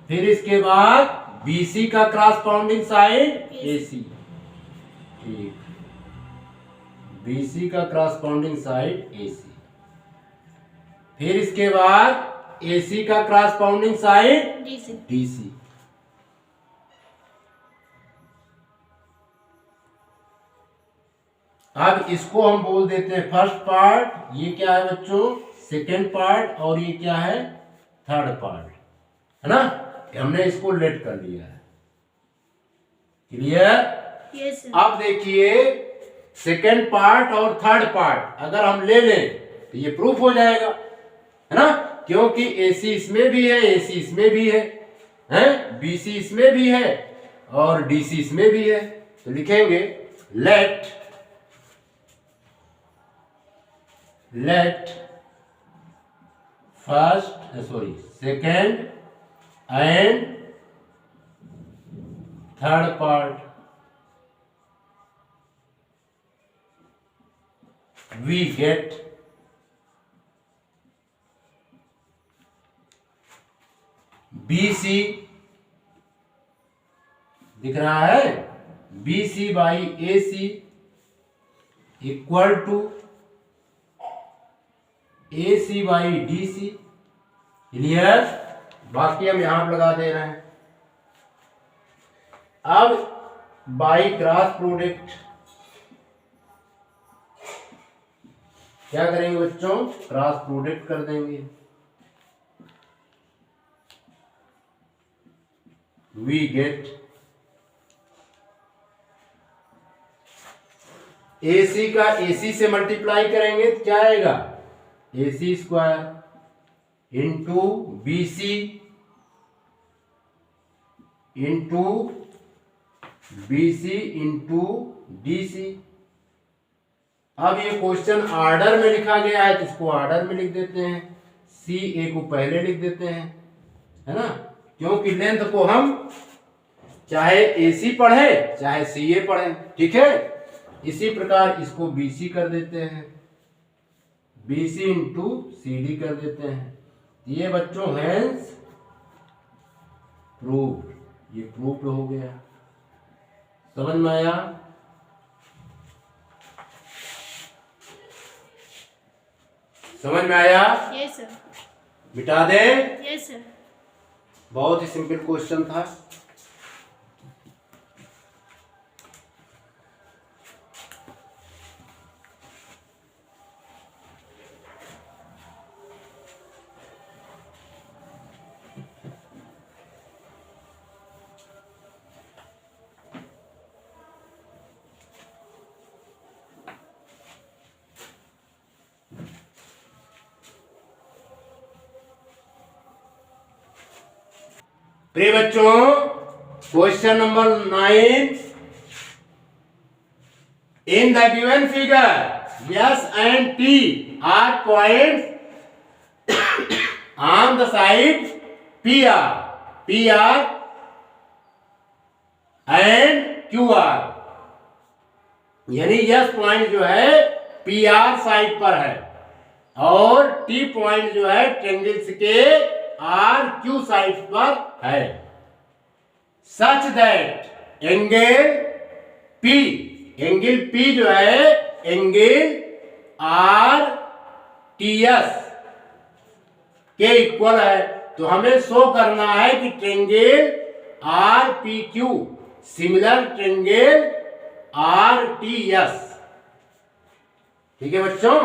फिर इसके बाद बी सी का क्रॉसपाउंडिंग साइड ए सी। ठीक, बी सी का क्रॉसपाउंडिंग साइड ए सी। फिर इसके बाद ए सी का corresponding side D C. D C. अब इसको हम बोल देते हैं फर्स्ट पार्ट, ये क्या है बच्चों? सेकेंड पार्ट, और ये क्या है? थर्ड पार्ट, है ना? हमने इसको लेट कर लिया है। क्लियर? Yes sir. अब देखिए सेकेंड पार्ट और थर्ड पार्ट अगर हम ले लें तो ये प्रूफ हो जाएगा, है ना? क्योंकि एसी इसमें भी है, एसी इसमें भी है, बीसी इसमें भी है और डीसी इसमें भी है। तो लिखेंगे let second and third part we get BC दिख रहा है, BC by AC equal to AC by DC। Clear? बाकी हम यहां लगा दे रहे हैं। अब बाई क्रॉस प्रोडक्ट क्या करेंगे बच्चों? क्रॉस प्रोडक्ट कर देंगे। वी गेट AC का AC से मल्टीप्लाई करेंगे तो क्या आएगा? AC square into BC into BC into DC। अब ये क्वेश्चन ऑर्डर में लिखा गया है तो इसको ऑर्डर में लिख देते हैं, सी ए को पहले लिख देते हैं, है ना? क्योंकि लेंथ को हम चाहे AC पढ़े चाहे CA पढ़े, ठीक है? इसी प्रकार इसको BC कर देते हैं, BC इंटू CD कर देते हैं। ये बच्चों हैंस प्रूव्ड, ये प्रूव्ड हो गया। समझ में आया? समझ में आया? Yes sir. मिटा दें? Yes sir. बहुत ही सिंपल क्वेश्चन था। प्रिय बच्चों, question number 9, in the given figure S and T are points on the side PR and QR। यानी S पॉइंट जो है PR साइड पर है और T पॉइंट जो है ट्रायंगल्स के RQ साइड पर है, सच दैट एंगल P जो है एंगल RTS के इक्वल है। तो हमें शो करना है कि triangle RPQ similar triangle RTS। ठीक है बच्चों?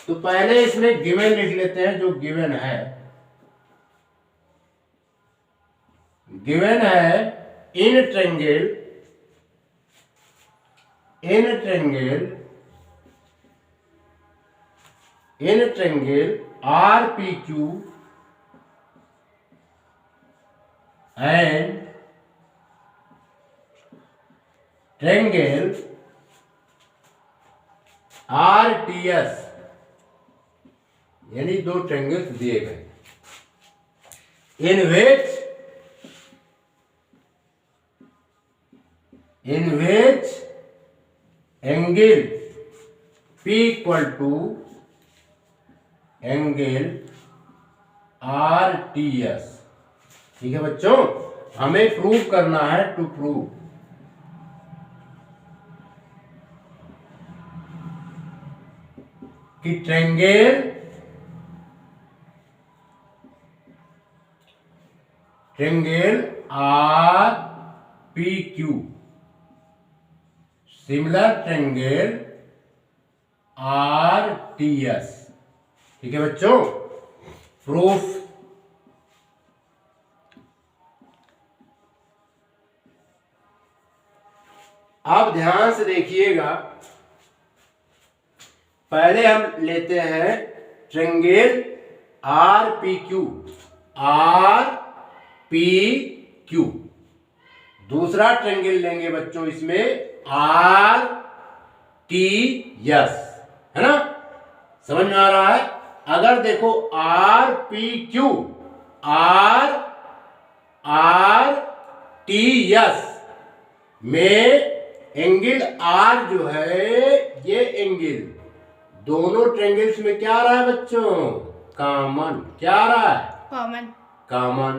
तो पहले इसमें गिवन लिख लेते हैं, जो गिवन है। गिवन है in triangle RPQ and triangle RTS, यानी दो ट्रायंगल्स दिए गए in which angle P equal to angle RTS। ठीक है बच्चों, हमें प्रूव करना है, टू प्रूव कि triangle RPQ similar triangle RTS। ठीक है बच्चों, प्रूफ आप ध्यान से देखिएगा। पहले हम लेते हैं ट्रायंगल RPQ। दूसरा ट्रायंगल लेंगे बच्चों इसमें RTS, है ना? समझ में आ रहा है? अगर देखो RTS में एंगल R जो है, ये एंगल दोनों ट्रायंगल्स में क्या आ रहा है बच्चों? कॉमन। क्या आ रहा है? कॉमन।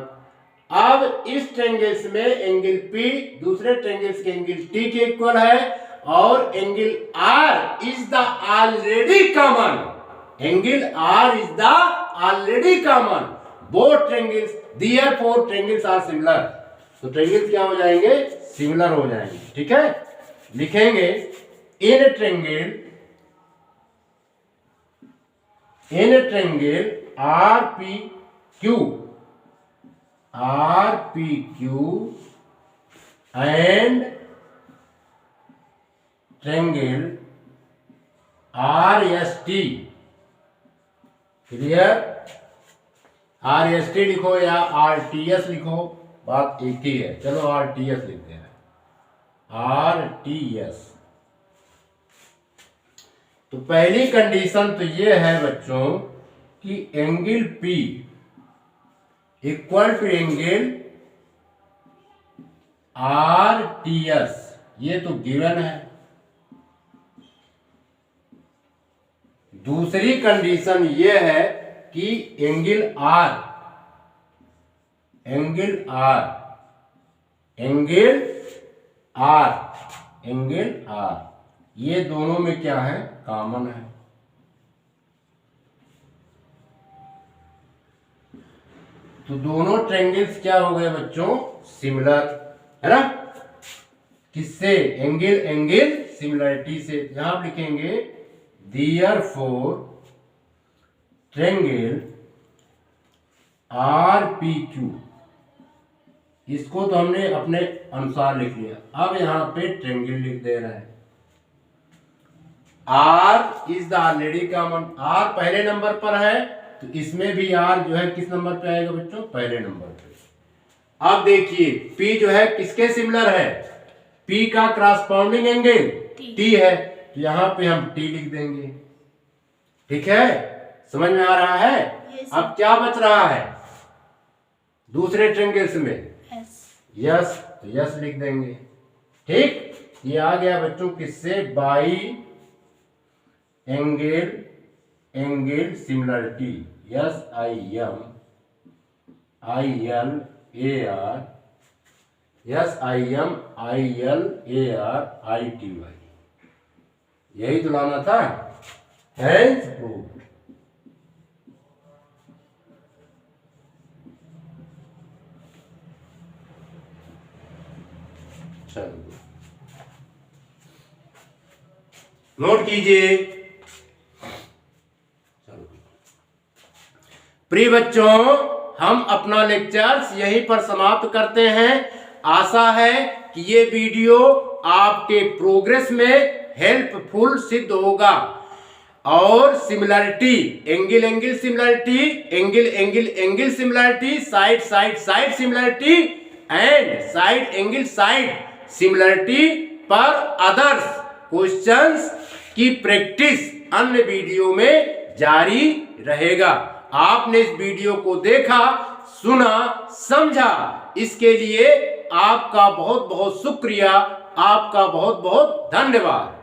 अब इस ट्रायंगल्स में एंगल P दूसरे ट्रायंगल्स के एंगल T के इक्वल है और angle R is the already common. Angle R is the already common. Both triangles, therefore triangles are similar. तो ट्रायंगल्स क्या हो जाएंगे? सिमिलर हो जाएंगे। ठीक है, लिखेंगे in triangle RPQ and triangle RST। Clear? RST लिखो या RTS लिखो, बात एक ही है। चलो RTS लिखते हैं, RTS। तो पहली कंडीशन तो ये है बच्चों कि angle P equal to angle RTS, ये तो गिवन है। दूसरी कंडीशन ये है कि एंगल R ये दोनों में क्या है? कॉमन है। तो दोनों ट्रायंगल्स क्या हो गए बच्चों? सिमिलर, है ना? किससे? एंगल सिमिलरिटी से। यहां आप लिखेंगे देयरफॉर ट्रायंगल RPQ। इसको तो हमने अपने अनुसार लिख लिया। अब यहां पे ट्रायंगल लिख दे रहे हैं। R is the already common. R पहले नंबर पर है, तो इसमें भी R जो है किस नंबर पे आएगा बच्चों? पहले नंबर पे। अब देखिए P जो है किसके सिमिलर है? P का क्रॉसपोंडिंग एंगल T है, तो यहां पे हम T लिख देंगे। ठीक है, समझ में आ रहा है? अब क्या बच रहा है दूसरे ट्रायंगल्स में? यस, तो यस लिख देंगे। ठीक, ये आ गया बच्चों किससे? By angle similarity. SIMILAR, SIMILARITY। यही तो लाना था। Hence proved. नोट कीजिए। प्रिय बच्चों, हम अपना लेक्चर्स यहीं पर समाप्त करते हैं। आशा है कि ये वीडियो आपके प्रोग्रेस में हेल्पफुल सिद्ध होगा। और similarity, angle similarity, angle similarity, side similarity and side similarity पर अदर्स क्वेश्चंस की प्रैक्टिस अन्य वीडियो में जारी रहेगा। आपने इस वीडियो को देखा, सुना, समझा, इसके लिए आपका बहुत बहुत शुक्रिया, आपका बहुत बहुत धन्यवाद।